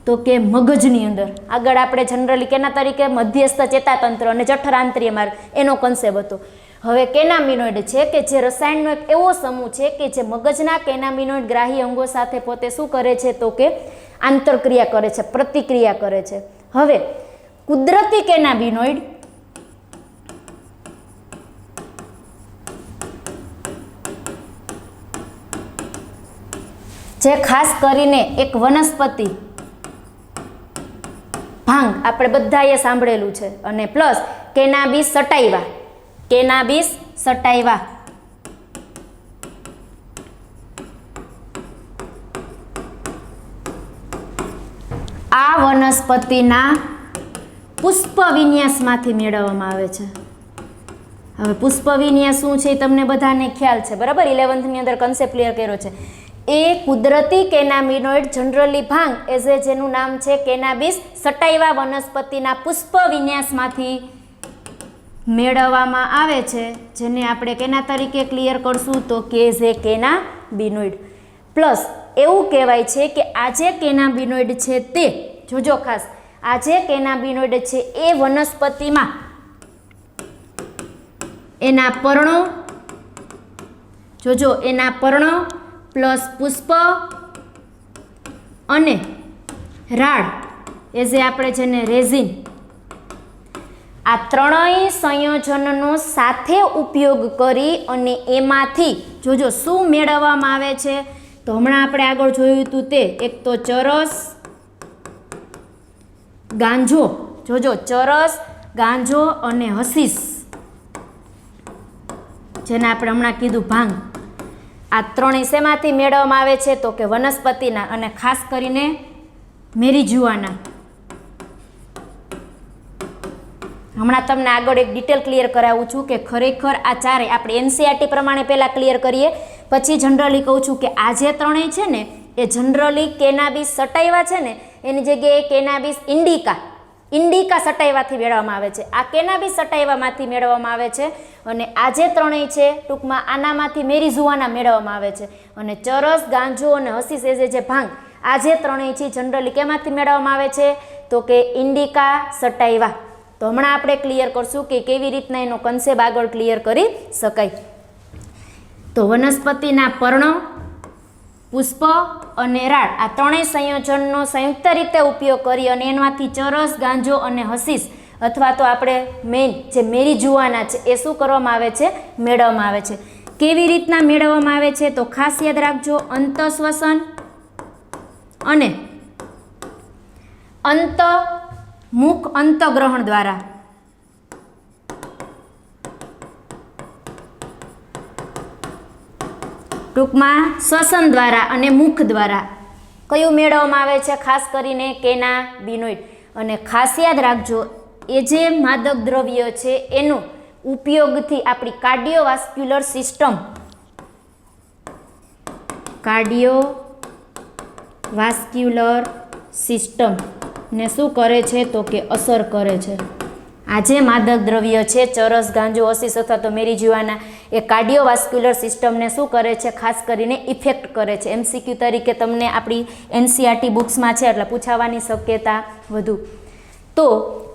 તો કે મગજની અંદર. આગળ આપણે જનરલી કેના તરીકે મધ્યસ્થ ચેતાતંત્ર અને જઠરાંતરીય માર્ગ એનો કન્સેપ્ટ હતો. હવે કેનાબિનોઇડ છે કે જે રસાયણનો એક એવો સમૂહ છે કે જે મગજના કેનાબિનોઇડ ગ્રાહી અંગો સાથે પોતે શું કરે છે? તો કે આંતરક્રિયા કરે છે, પ્રતિક્રિયા કરે છે. હવે કુદરતી કેનાબિનોઇડ જે ખાસ કરીને એક વનસ્પતિ ભાંગ આપણે બધાએ સાંભળેલું છે, અને પ્લસ કેનાબિસ સટાઇવા, કેનાબિસ સટાઇવા આ વનસ્પતિના પુષ્પ વિન્યાસમાંથી મેળવવામાં આવે છે. હવે પુષ્પ વિન્યાસ શું છે તમને બધાને ખ્યાલ છે, બરાબર? 11th ની અંદર કન્સેપ્ટ ક્લિયર કર્યો છે. એ કુદરતી કેનાબિનોઇડ જનરલી ભાંગ એઝ એ જેનું નામ છે કેનાબિસ સટાઇવા વનસ્પતિના પુષ્પ વિન્યાસમાંથી મેળવવામાં આવે છે, જેને આપણે કેના તરીકે ક્લિયર કરશું? તો કે જે કેનાબિનોઇડ. પ્લસ એવું કહેવાય છે કે આ જે કેનાબિનોઇડ છે તે, જોજો ખાસ, આ જે કેનાબિનોઇડ છે એ વનસ્પતિમાં એના પર્ણો, જોજો, એના પર્ણો પ્લસ પુષ્પ અને રાડ એઝ એ આપણે જેને રેઝિન, આ ત્રણેય સંયોજનનો સાથે ઉપયોગ કરી અને એમાંથી જોજો શું મેળવવામાં આવે છે? તો હમણાં આપણે આગળ જોયું હતું તે, એક તો ચરસ, ગાંજો, જોજો, ચરસ, ગાંજો અને હસીસ, જેને આપણે હમણાં કીધું ભાંગ. આ ત્રણેય શેમાંથી મેળવવામાં આવે છે? તો કે વનસ્પતિના, અને ખાસ કરીને મેરીજુઆના હમણાં તમને આગળ એક ડિટેલ ક્લિયર કરાવું છું કે ખરેખર આ ચારે આપણે એનસીઆરટી પ્રમાણે પહેલાં ક્લિયર કરીએ, પછી જનરલી કહું છું કે આ જે ત્રણેય છે ને એ જનરલી કેનાબિસ સટાઈવા છે ને એની જગ્યાએ કેનાબિસ ઇન્ડિકા સટાઈવાથી મેળવવામાં આવે છે. આ કેનાબિસ સટાઈવામાંથી મેળવવામાં આવે છે અને આ જે ત્રણેય છે ટૂંકમાં આનામાંથી મેરીઝુઆના મેળવવામાં આવે છે. અને ચરસ, ગાંજો અને હસીસ એ જે ભાંગ આ જે ત્રણેય છે જનરલી કેમાંથી મેળવવામાં આવે છે તો કે ઇન્ડિકા સટાઈવા. તો હમણાં આપણે ક્લિયર કરશું કે કેવી રીતના એનો કન્સેપ્ટ આગળ ક્લિયર કરી શકાય. તો વનસ્પતિના પર્ણો, પુષ્પ અને રાળ આ ત્રણેય સંયોજનનો સંયુક્ત રીતે ઉપયોગ કરી અને એમાંથી ચરસ, ગાંજો અને હસીસ અથવા તો આપણે મેઇન જે મેરીજુઆના છે એ શું કરવામાં આવે છે, મેળવવામાં આવે છે. કેવી રીતના મેળવવામાં આવે છે તો ખાસ યાદ રાખજો, અંતઃશ્વસન અને મુખ અંતગ્રહણ દ્વારા. ટૂંકમાં શ્વસન દ્વારા અને મુખ દ્વારા કયું મેળવવામાં આવે છે, ખાસ કરીને કેનાબિનોઇડ. અને ખાસ યાદ રાખજો એ જે માદક દ્રવ્ય છે એનો ઉપયોગથી આપણી કાર્ડિયોવાસ્ક્યુલર સિસ્ટમ ને શું કરે છે તો કે અસર કરે છે. આ જે માદક દ્રવ્ય છે ચરસ, ગાંજો, હસીસ અથવા તો મેરીજુઆના એ કાર્ડિયોવાસ્ક્યુલર સિસ્ટમને શું કરે છે, ખાસ કરીને ઇફેક્ટ કરે છે. MCQ તરીકે તમને આપણી NCERT બુક્સમાં છે એટલે પૂછાવાની શક્યતા વધુ. તો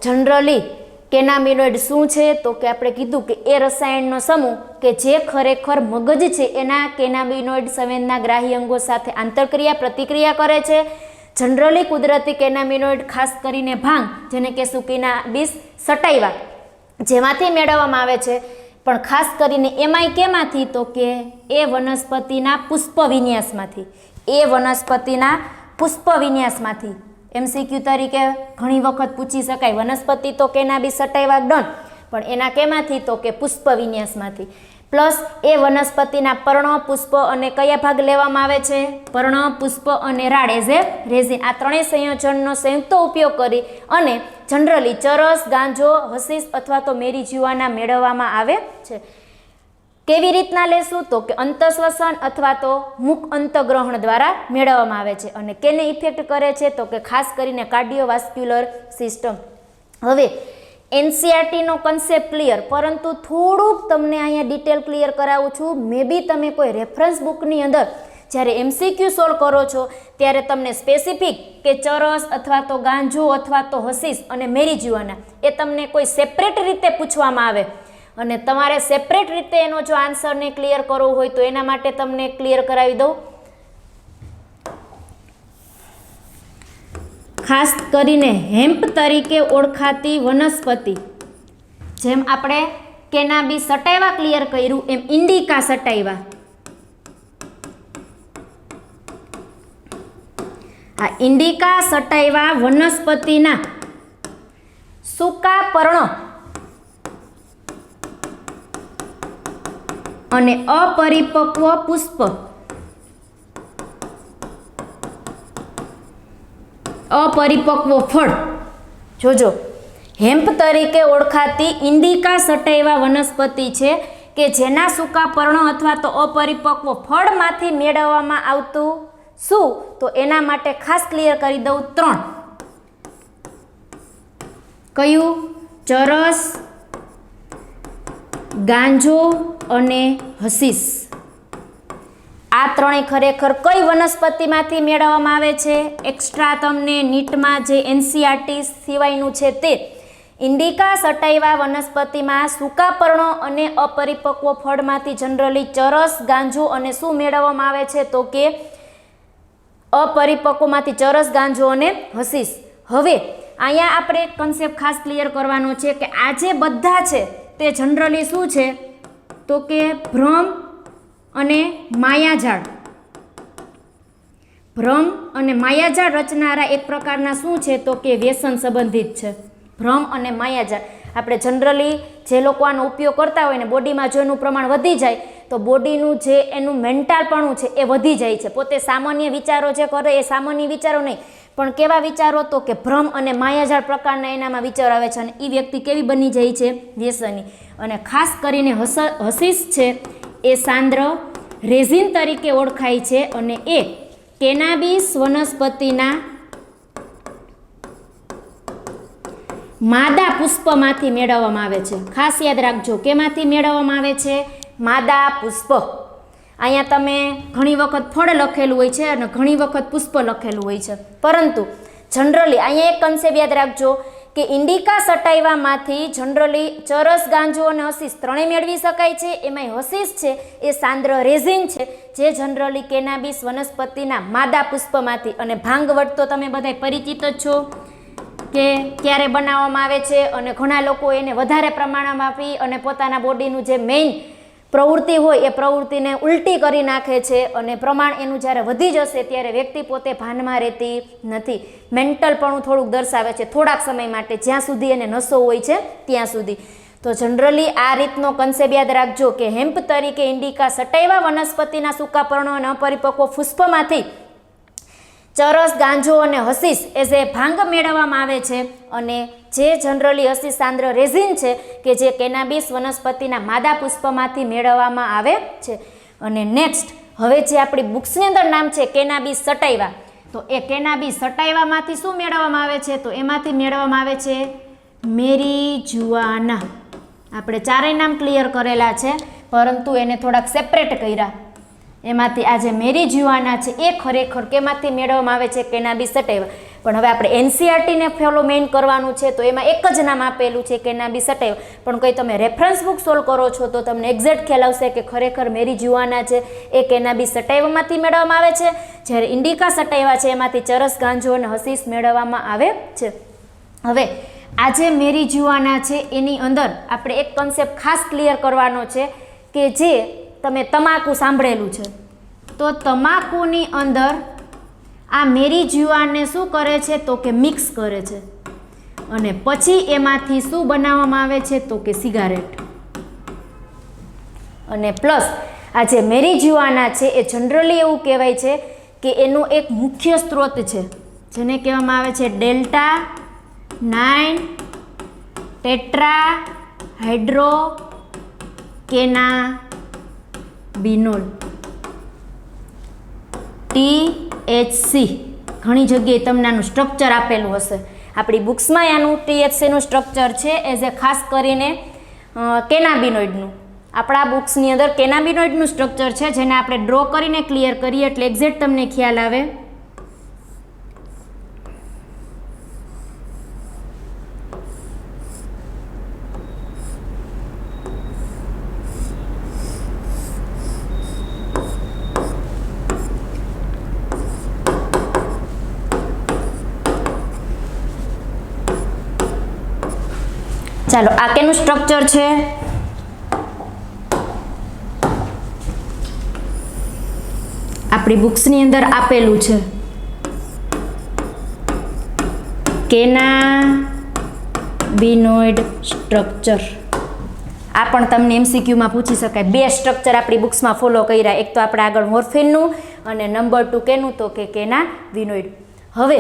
જનરલી કેનાબિનોઇડ શું છે તો કે આપણે કીધું કે એ રસાયણનો સમૂહ કે જે ખરેખર મગજ છે એના કેનાબિનોઇડ સંવેદના ગ્રાહી અંગો સાથે આંતરક્રિયા પ્રતિક્રિયા કરે છે. જનરલી કુદરતી કેનાબિનોઇડ ખાસ કરીને ભાંગ જેને કે કેનાબિસ સટાઈવા જેમાંથી મેળવવામાં આવે છે, પણ ખાસ કરીને એમાંય કેમાંથી તો કે એ વનસ્પતિના પુષ્પ વિન્યાસમાંથી. MCQ તરીકે ઘણી વખત પૂછી શકાય, વનસ્પતિ તો કેનાબિસ સટાઈવા ડન, પણ એના કેમાંથી તો કે પુષ્પ વિન્યાસમાંથી. પ્લસ એ વનસ્પતિના પર્ણ, પુષ્પ અને કયા ભાગ લેવામાં આવે છે, પર્ણ, પુષ્પ અને રાળ એઝ એ રેઝિન. આ ત્રણેય સંયોજનનો સંયુક્ત ઉપયોગ કરી અને જનરલી ચરસ, ગાંજો, હસીસ અથવા તો મેરીજુઆના મેળવવામાં આવે છે. કેવી રીતના લેશું તો કે અંતઃશ્વસન અથવા તો મુખ અંતગ્રહણ દ્વારા મેળવવામાં આવે છે. અને કેને ઇફેક્ટ કરે છે તો કે ખાસ કરીને કાર્ડિયોવાસ્ક્યુલર સિસ્ટમ. હવે NCERTનો કન્સેપ્ટ ક્લિયર, પરંતુ થોડુંક તમને અહીંયા ડિટેલ ક્લિયર કરાવું છું. મે બી તમે કોઈ રેફરન્સ બુકની અંદર જ્યારે MCQ સોલ્વ કરો છો ત્યારે તમને સ્પેસિફિક કે ચરસ અથવા તો ગાંજો અથવા તો હસીસ અને મેરીજુઆના એ તમને કોઈ સેપરેટ રીતે પૂછવામાં આવે અને તમારે સેપરેટ રીતે એનો જો આન્સરને ક્લિયર કરવો હોય તો એના માટે તમને ક્લિયર કરાવી દઉં. ખાસ કરીને હેમ્પ તરીકે ઓળખાતી વનસ્પતિ, જેમ આપણે કેનાબિસ સટાઈવા ક્લિયર કર્યું એમ ઇન્ડિકા સટાઈવા. આ ઇન્ડિકા સટાઈવા વનસ્પતિના સૂકા પર્ણો અને અપરિપક્વ પુષ્પ, અપરિપક્વ ફળ. જોજો, હેમ્પ તરીકે ઓળખાતી ઇન્ડિકા સટાઈવા વનસ્પતિ છે કે જેના સૂકા પર્ણો અથવા તો અપરિપક્વ ફળમાંથી મેળવવામાં આવતું શું તો એના માટે ખાસ ક્લિયર કરી દઉં 3. કયું? ચરસ, ગાંજો અને હસીસ. આ ત્રણેય ખરેખર કઈ વનસ્પતિમાંથી મેળવવામાં આવે છે? એક્સ્ટ્રા તમને નીટમાં જે NCERT સિવાયનું છે તે ઇન્ડિકા સટાઈવા વનસ્પતિમાં સૂકા પર્ણો અને અપરિપક્વ ફળમાંથી જનરલી ચરસ, ગાંજો અને શું મેળવવામાં આવે છે તો કે અપરિપક્વમાંથી ચરસ, ગાંજો અને હસીસ. હવે અહીંયા આપણે એક કન્સેપ્ટ ખાસ ક્લિયર કરવાનો છે કે આ જે બધા છે તે જનરલી શું છે તો કે ભ્રમ અને માયાજાળ. ભ્રમ અને માયાજાળ રચનારા એક પ્રકારના શું છે તો કે વ્યસન સંબંધિત છે. ભ્રમ અને માયાજાળ આપણે જનરલી જે લોકો આનો ઉપયોગ કરતા હોય ને બોડીમાં જો એનું પ્રમાણ વધી જાય તો બોડીનું જે એનું મેન્ટલપણું છે એ વધી જાય છે. પોતે સામાન્ય વિચારો જે કરે એ સામાન્ય વિચારો નહીં, પણ કેવા વિચારો તો કે ભ્રમ અને માયાજાળ પ્રકારના એનામાં વિચારો આવે છે અને એ વ્યક્તિ કેવી બની જાય છે? વ્યસની. અને ખાસ કરીને હશીશ છે એ સાંદ્ર રેઝિન તરીકે ઓળખાય છે અને એ કેનાબિસ વનસ્પતિના માદા પુષ્પમાંથી મેળવવામાં આવે છે. ખાસ યાદ રાખજો, કેમાંથી મેળવવામાં આવે છે? માદા પુષ્પ. અહીંયા તમે ઘણી વખત ફળ લખેલું હોય છે અને ઘણી વખત પુષ્પ લખેલું હોય છે, પરંતુ જનરલી અહીંયા એક કન્સેપ્ટ યાદ રાખજો કે ઇન્ડિકા સટાઈવામાંથી જનરલી ચરસ, ગાંજો અને હશીશ ત્રણેય મેળવી શકાય છે. એમાંય હશીશ છે એ સાંદ્ર રેઝિન છે જે જનરલી કેનાબિસ વનસ્પતિના માદા પુષ્પમાંથી, અને ભાંગવટ તો તમે બધા પરિચિત જ છો કે ક્યારે બનાવવામાં આવે છે અને ઘણા લોકો એને વધારે પ્રમાણમાં પી અને પોતાના બોડીનું જે મેઇન પ્રવૃત્તિ હોય એ પ્રવૃત્તિને ઉલટી કરી નાખે છે અને પ્રમાણ એનું જ્યારે વધી જશે ત્યારે વ્યક્તિ પોતે ભાનમાં રહેતી નથી. મેન્ટલપણું થોડુંક દર્શાવે છે થોડાક સમય માટે, જ્યાં સુધી એને નશો હોય છે ત્યાં સુધી. તો જનરલી આ રીતનો કન્સેપ્ટ યાદ રાખજો કે હેમ્પ તરીકે ઇન્ડિકા સટાઈવા વનસ્પતિના સૂકા પર્ણો અને અપરિપક્વ પુષ્પમાંથી ચરસ, ગાંજો અને હશીશ એઝ એ ભાંગ મેળવવામાં આવે છે અને જે જનરલી હશીશ સાંદ્ર રેઝિન છે કે જે કેનાબિસ વનસ્પતિના માદા પુષ્પમાંથી મેળવવામાં આવે છે. અને નેક્સ્ટ હવે જે આપણી બુક્સની અંદર નામ છે કેનાબિસ સટાઈવા, તો એ કેનાબિસ સટાઈવામાંથી શું મેળવવામાં આવે છે? તો એમાંથી મેળવવામાં આવે છે મેરીજુઆના. આપણે ચારેય નામ ક્લિયર કરેલા છે પરંતુ એને થોડાક સેપરેટ કર્યા. એમાંથી આ જે મેરીજુઆના છે એ ખરેખર કેમાંથી મેળવવામાં આવે છે? કેનાબિસ સટાઈવા. પણ હવે આપણે એનસીઆરટીને ફોલો મેઇન કરવાનું છે તો એમાં એક જ નામ આપેલું છે કેનાબિસ સટાઈવા. પણ કંઈ તમે રેફરન્સ બુક સોલ્વ કરો છો તો તમને એક્ઝેક્ટ ખ્યાલ આવશે કે ખરેખર મેરીજુઆના છે એ કેનાબિસ સટાઈવામાંથી મેળવવામાં આવે છે, જ્યારે ઇન્ડિકા સટાઈવા છે એમાંથી ચરસ, ગાંજો અને હશીશ મેળવવામાં આવે છે. હવે આ જે મેરીજુઆના છે એની અંદર આપણે એક કન્સેપ્ટ ખાસ ક્લિયર કરવાનો છે કે જે તમે તમાકુ સાંભળેલું છે, તો તમાકુની અંદર આ મેરીજુઆને શું કરે છે? તો કે મિક્સ કરે છે અને પછી એમાંથી શું બનાવવામાં આવે છે? તો કે સિગારેટ. અને પ્લસ આ જે મેરીજુઆના છે એ જનરલી એવું કહેવાય છે કે એનો એક મુખ્ય સ્ત્રોત છે જેને કહેવામાં આવે છે ડેલ્ટા 9 ટેટ્રાહાઇડ્રોકેનાબિનોલ THC. ઘણી જગ્યાએ તમને આનું સ્ટ્રક્ચર આપેલું હશે, આપણી બુક્સમાં આનું THCનું સ્ટ્રક્ચર છે એઝ એ ખાસ કરીને કેનાબિનોઇડનું. આપણા બુક્સની અંદર કેનાબિનોઇડનું સ્ટ્રક્ચર છે જેને આપણે ડ્રો કરીને ક્લિયર કરીએ એટલે એક્ઝેક્ટ તમને ખ્યાલ આવે. ચાલો, આ કેનું સ્ટ્રક્ચર છે? આપણી બુક્સની અંદર આપેલું છે કેનાબિનોઇડ સ્ટ્રક્ચર. આ પણ તમને એમસીક્યુમાં પૂછી શકાય. બે સ્ટ્રક્ચર આપણી બુક્સમાં ફોલો કર્યા, એક તો આપણે આગળ મોર્ફિનનું અને નંબર 2 કેનું? તો કે કેનાબિનોઇડ. હવે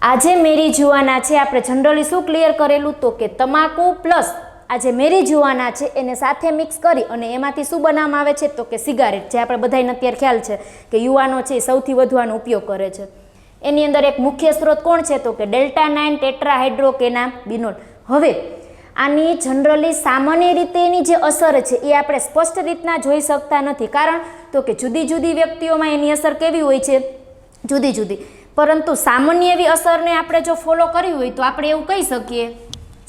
આ જે મેરીજુઆના છે આપણે જનરલી શું ક્લિયર કરેલું? તો કે તમાકુ પ્લસ આ જે મેરીજુઆના છે એને સાથે મિક્સ કરી અને એમાંથી શું બનાવવામાં આવે છે? તો કે સિગારેટ, જે આપણે બધાને અત્યારે ખ્યાલ છે કે યુવાનો છે એ સૌથી વધુ આનો ઉપયોગ કરે છે. એની અંદર એક મુખ્ય સ્ત્રોત કોણ છે? તો કે ડેલ્ટા 9 ટેટ્રાહાઇડ્રોકેનાબિનોલ. હવે આની જનરલી સામાન્ય રીતે એની જે અસર છે એ આપણે સ્પષ્ટ રીતના જોઈ શકતા નથી, કારણ તો કે જુદી જુદી વ્યક્તિઓમાં એની અસર કેવી હોય છે? જુદી જુદી. પરંતુ સામાન્ય એવી અસરને આપણે જો ફોલો કરવી હોય તો આપણે એવું કહી શકીએ,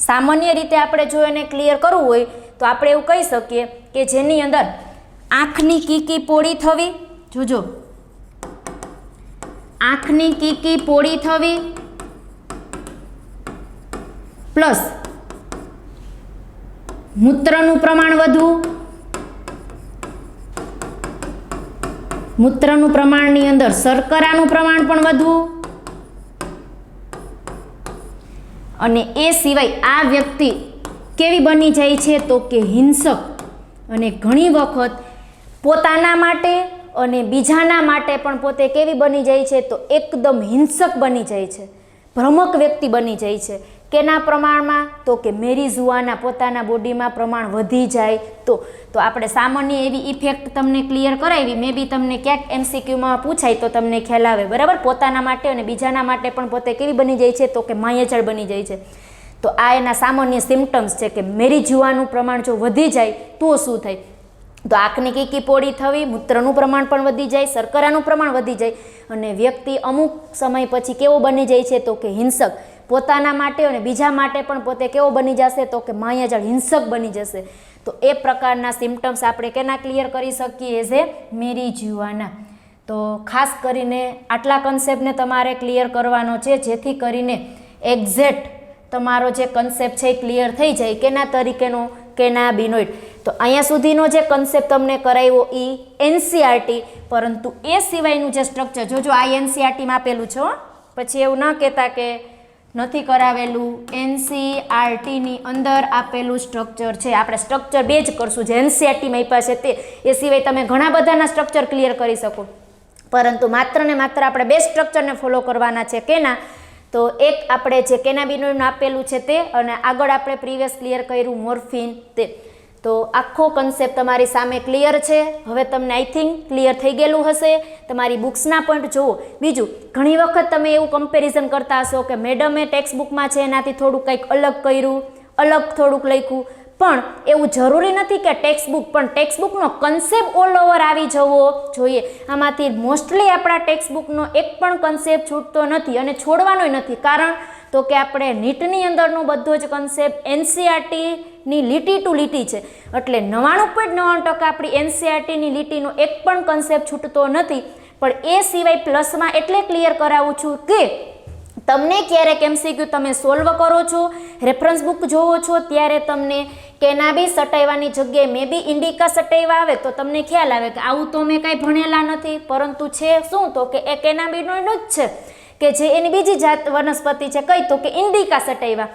સામાન્ય રીતે આપણે જો એને ક્લિયર કરવું હોય તો આપણે એવું કહી શકીએ કે જેની અંદર આંખની કીકી પોળી થવી, જોજો, આંખની કીકી પોળી થવી પ્લસ મૂત્રનું પ્રમાણ વધવું, મૂત્રનું પ્રમાણની અંદર શર્કરાનું પ્રમાણ પણ વધવું, અને એ સિવાય આ વ્યક્તિ કેવી બની જાય છે? તો કે હિંસક, અને ઘણી વખત પોતાના માટે અને બીજાના માટે પણ પોતે કેવી બની જાય છે, તો એકદમ હિંસક બની જાય છે, ભ્રમક વ્યક્તિ બની જાય છે. કેના પ્રમાણમાં, તો કે મેરિઝુઆના પોતાના બોડીમાં પ્રમાણ વધી જાય તો આપણે સામાન્ય એવી ઇફેક્ટ તમને ક્લિયર કરાવી, મે બી તમને ક્યાંક MCQમાં પૂછાય તો તમને ખ્યાલ આવે, બરાબર. પોતાના માટે અને બીજાના માટે પણ પોતે કેવી બની જાય છે, તો કે માયાજાળ બની જાય છે. તો આ એના સામાન્ય સિમ્ટમ્સ છે કે મેરિઝુઆનું પ્રમાણ જો વધી જાય તો શું થાય, તો આંખની કીકી પોળી થવી, મૂત્રનું પ્રમાણ પણ વધી જાય, શર્કરાનું પ્રમાણ વધી જાય અને વ્યક્તિ અમુક સમય પછી કેવો બની જાય છે, તો કે હિંસક. પોતાના માટે અને બીજા માટે પણ પોતે કેવો બની જશે, તો કે માયાજાળ હિંસક બની જશે. તો એ પ્રકારના સિમ્ટમ્સ આપણે કેના ક્લિયર કરી શકીએ, એઝ એ મેરિઝુઆના. તો ખાસ કરીને આટલા કન્સેપ્ટને તમારે ક્લિયર કરવાનો છે, જેથી કરીને એક્ઝેક્ટ તમારો જે કન્સેપ્ટ છે એ ક્લિયર થઈ જાય. કેના તરીકેનો, કેનાબિનોઇડ. તો અહીંયા સુધીનો જે કન્સેપ્ટ તમને કરાવ્યો એ NCERT, પરંતુ એ સિવાયનું જે સ્ટ્રક્ચર જોજો, આ NCERTમાં આપેલું છે, પછી એવું ન કહેતા કે નથી કરાવેલું. NCERTની અંદર આપેલું સ્ટ્રક્ચર છે. આપણે સ્ટ્રક્ચર બે જ કરશું, જે NCERTમાં આપ્યા છે તે. એ સિવાય તમે ઘણા બધાના સ્ટ્રક્ચર ક્લિયર કરી શકો, પરંતુ માત્ર ને માત્ર આપણે બે સ્ટ્રક્ચરને ફોલો કરવાના છે. કેના, તો એક આપણે જે કેનાબિનોઇડનું આપેલું છે તે, અને આગળ આપણે પ્રીવિયસ ક્લિયર કર્યું મોર્ફિન તે. તો આખો કન્સેપ્ટ તમારી સામે ક્લિયર છે. હવે તમને આઈ થિંક ક્લિયર થઈ ગયેલું હશે. તમારી બુક્સના પોઈન્ટ જુઓ. બીજું, ઘણી વખત તમે એવું કમ્પેરિઝન કરતા હશો કે મેડમે ટેક્સ્ટ બુકમાં છે એનાથી થોડુંક કંઈક અલગ કર્યું, અલગ થોડુંક લખ્યું, પણ એવું જરૂરી નથી કે ટેક્સ્ટ બુક, પણ ટેક્સ્ટ બુકનો કન્સેપ્ટ ઓલ ઓવર આવી જવો જોઈએ. આમાંથી મોસ્ટલી આપણા ટેક્સ્ટ બુકનો એક પણ કન્સેપ્ટ છૂટતો નથી અને છોડવાનોય નથી. કારણ તો કે આપણે નીટની અંદરનો બધો જ કન્સેપ્ટ NCERTની લીટી ટુ લીટી છે, એટલે 99.99% આપણી NCERTની લીટીનો એક પણ કન્સેપ્ટ છૂટતો નથી. પણ એ સિવાય પ્લસમાં એટલે ક્લિયર કરાવું છું કે તમને ક્યારેક MCQ તમે સોલ્વ કરો છો, રેફરન્સ બુક જોવો છો, ત્યારે તમને કેનાબિસ સટાવવાની જગ્યાએ મે બી ઇન્ડિકા સટાવ્યા આવે તો તમને ખ્યાલ આવે કે આવું તો મેં કાંઈ ભણેલા નથી, પરંતુ છે શું, તો કે એ કેનાબિનોઇડ જ છે, કે જે એની બીજી જાત વનસ્પતિ છે. કઈ, તો કે ઇન્ડિકા સટાવ્યા,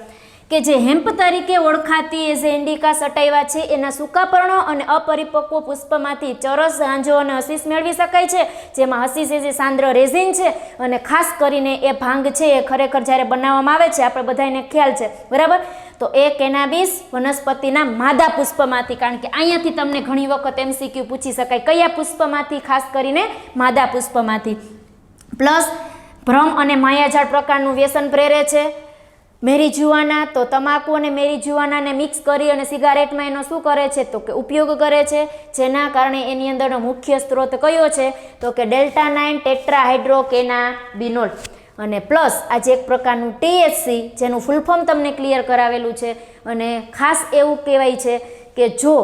કે જે હેમ્પ તરીકે ઓળખાતી એ જે ઇન્ડિકા સટાવ્યા છે એના સૂકા પર્ણો અને અપરિપક્વ પુષ્પમાંથી ચરસ, ગાંજો અને હસીસ મેળવી શકાય છે, જેમાં હસીસ એ જે સાંદ્ર રેઝિન છે, અને ખાસ કરીને એ ભાંગ છે એ ખરેખર જ્યારે બનાવવામાં આવે છે આપણે બધાને ખ્યાલ છે, બરાબર. તો એ કેનાબિસ વનસ્પતિના માદા પુષ્પમાંથી, કારણ કે અહીંયાથી તમને ઘણી વખત MCQ પૂછી શકાય કયા પુષ્પમાંથી, ખાસ કરીને માદા પુષ્પમાંથી. પ્લસ ભ્રમ અને માયાજાળ પ્રકારનું વ્યસન પ્રેરે છે મેરિઝુઆના. તો તમાકુ અને મેરિઝુઆનાને મિક્સ કરી અને સિગારેટમાં એનો શું કરે છે, તો કે ઉપયોગ કરે છે, જેના કારણે એની અંદરનો મુખ્ય સ્ત્રોત કયો છે, તો કે ડેલ્ટા-9 ટેટ્રાહાઇડ્રોકેનાબિનોલ. અને પ્લસ આજે એક પ્રકારનું THC, જેનું ફૂલ ફોર્મ તમને ક્લિયર કરાવેલું છે. અને ખાસ એવું કહેવાય છે કે જો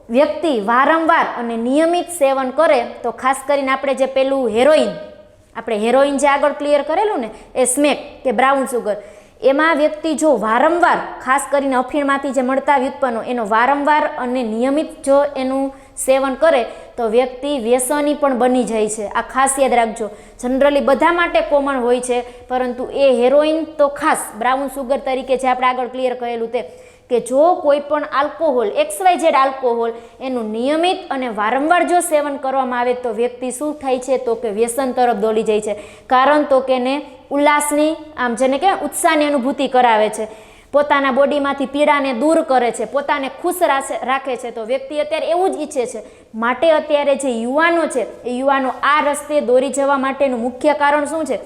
વ્યક્તિ વારંવાર અને નિયમિત સેવન કરે, તો ખાસ કરીને આપણે જે પેલું હેરોઈન જે આગળ ક્લિયર કરેલું ને, એ સ્મેક કે બ્રાઉન સુગર, એમાં વ્યક્તિ જો વારંવાર, ખાસ કરીને અફીણમાંથી જે મળતા વ્યુત્પન્નો, એનો વારંવાર અને નિયમિત જો એનું સેવન કરે તો વ્યક્તિ વ્યસની પણ બની જાય છે. આ ખાસ યાદ રાખજો. જનરલી બધા માટે કોમન હોય છે, પરંતુ એ હેરોઈન તો ખાસ બ્રાઉન સુગર તરીકે જે આપણે આગળ ક્લિયર કરેલું તે, કે જો કોઈ પણ આલ્કોહોલ, XYZ આલ્કોહોલ, એનું નિયમિત અને વારંવાર જો સેવન કરવામાં આવે તો વ્યક્તિ શું થાય છે, તો કે વ્યસન તરફ દોડી જાય છે. કારણ તો કે એને ઉલ્લાસની, આમ જેને કહેવાય ઉત્સાહની અનુભૂતિ કરાવે છે, પોતાના બોડીમાંથી પીડાને દૂર કરે છે, પોતાને ખુશ રાખે છે. તો વ્યક્તિ અત્યારે એવું જ ઈચ્છે છે. માટે અત્યારે જે યુવાનો છે એ યુવાનો આ રસ્તે દોરી જવા માટેનું મુખ્ય કારણ શું છે,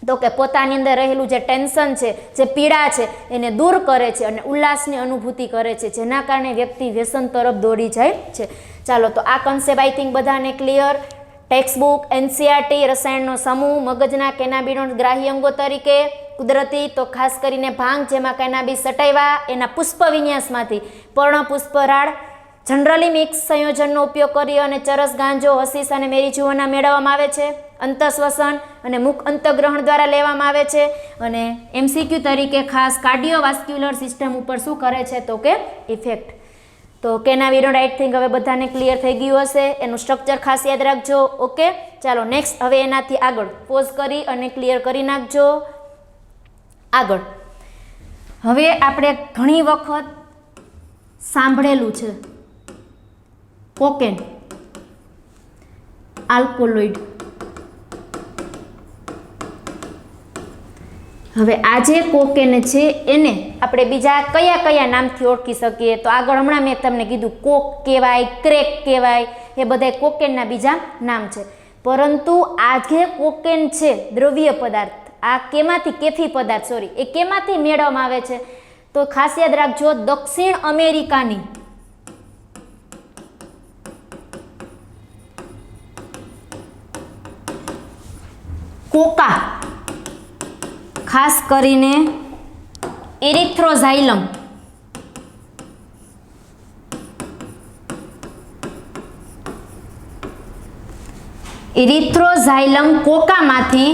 તો કે પોતાની અંદર રહેલું જે ટેન્શન છે, જે પીડા છે, એને દૂર કરે છે અને ઉલ્લાસની અનુભૂતિ કરે છે, જેના કારણે વ્યક્તિ વ્યસન તરફ દોડી જાય છે. ચાલો, તો આ કન્સેપ્ટ આઈ થિંક બધાને ક્લિયર. ટેક્સ્ટ બુક, NCERT, રસાયણનો સમૂહ, મગજના કેનાબિનોઇડ ગ્રાહી અંગો તરીકે, કુદરતી તો ખાસ કરીને ભાંગ, જેમાં કેનાબિસ સટાવ્યા, એના પુષ્પ વિન્યાસમાંથી પર્ણપુષ્પરાળ, જનરલી મિક્સ સંયોજનનો ઉપયોગ કરી અને ચરસ, ગાંજો, હસીસ અને મેરિઝુઆના મેળવવામાં આવે છે. અંતઃશ્વસન અને મુખ અંતઃગ્રહણ દ્વારા લેવામાં આવે છે. અને MCQ તરીકે ખાસ કાર્ડિયોવાસ્ક્યુલર સિસ્ટમ ઉપર શું કરે છે, તો કે ઇફેક્ટ. તો કેનાબિનોઇડ આઈ થિંક હવે બધાને ક્લિયર થઈ ગયું હશે. એનું સ્ટ્રક્ચર ખાસ યાદ રાખજો. ઓકે, ચાલો નેક્સ્ટ હવે એનાથી આગળ પોઝ કરી અને ક્લિયર કરી નાખજો. આગળ હવે આપણે ઘણી વખત સાંભળેલું છે કોકેન. આલ્કોલોઇડ. હવે આ જે કોકેન છે એને આપણે બીજા કયા કયા નામથી ઓળખી શકીએ? તો આગળ હમણાં મેં તમને કીધું કોક કહેવાય, ક્રેક કહેવાય, એ બધા કોકેનના બીજા નામ છે. પરંતુ આ જે કોકેન છે દ્રવ્ય પદાર્થ, આ કેમાંથી કેફી પદાર્થ સોરી એ કેમાંથી મેળવવામાં આવે છે? તો ખાસ યાદ રાખજો, દક્ષિણ અમેરિકાની કોકા, ખાસ કરીને એરિથ્રોઝાઇલમ, એરિથ્રોઝાઇલમ કોકામાંથી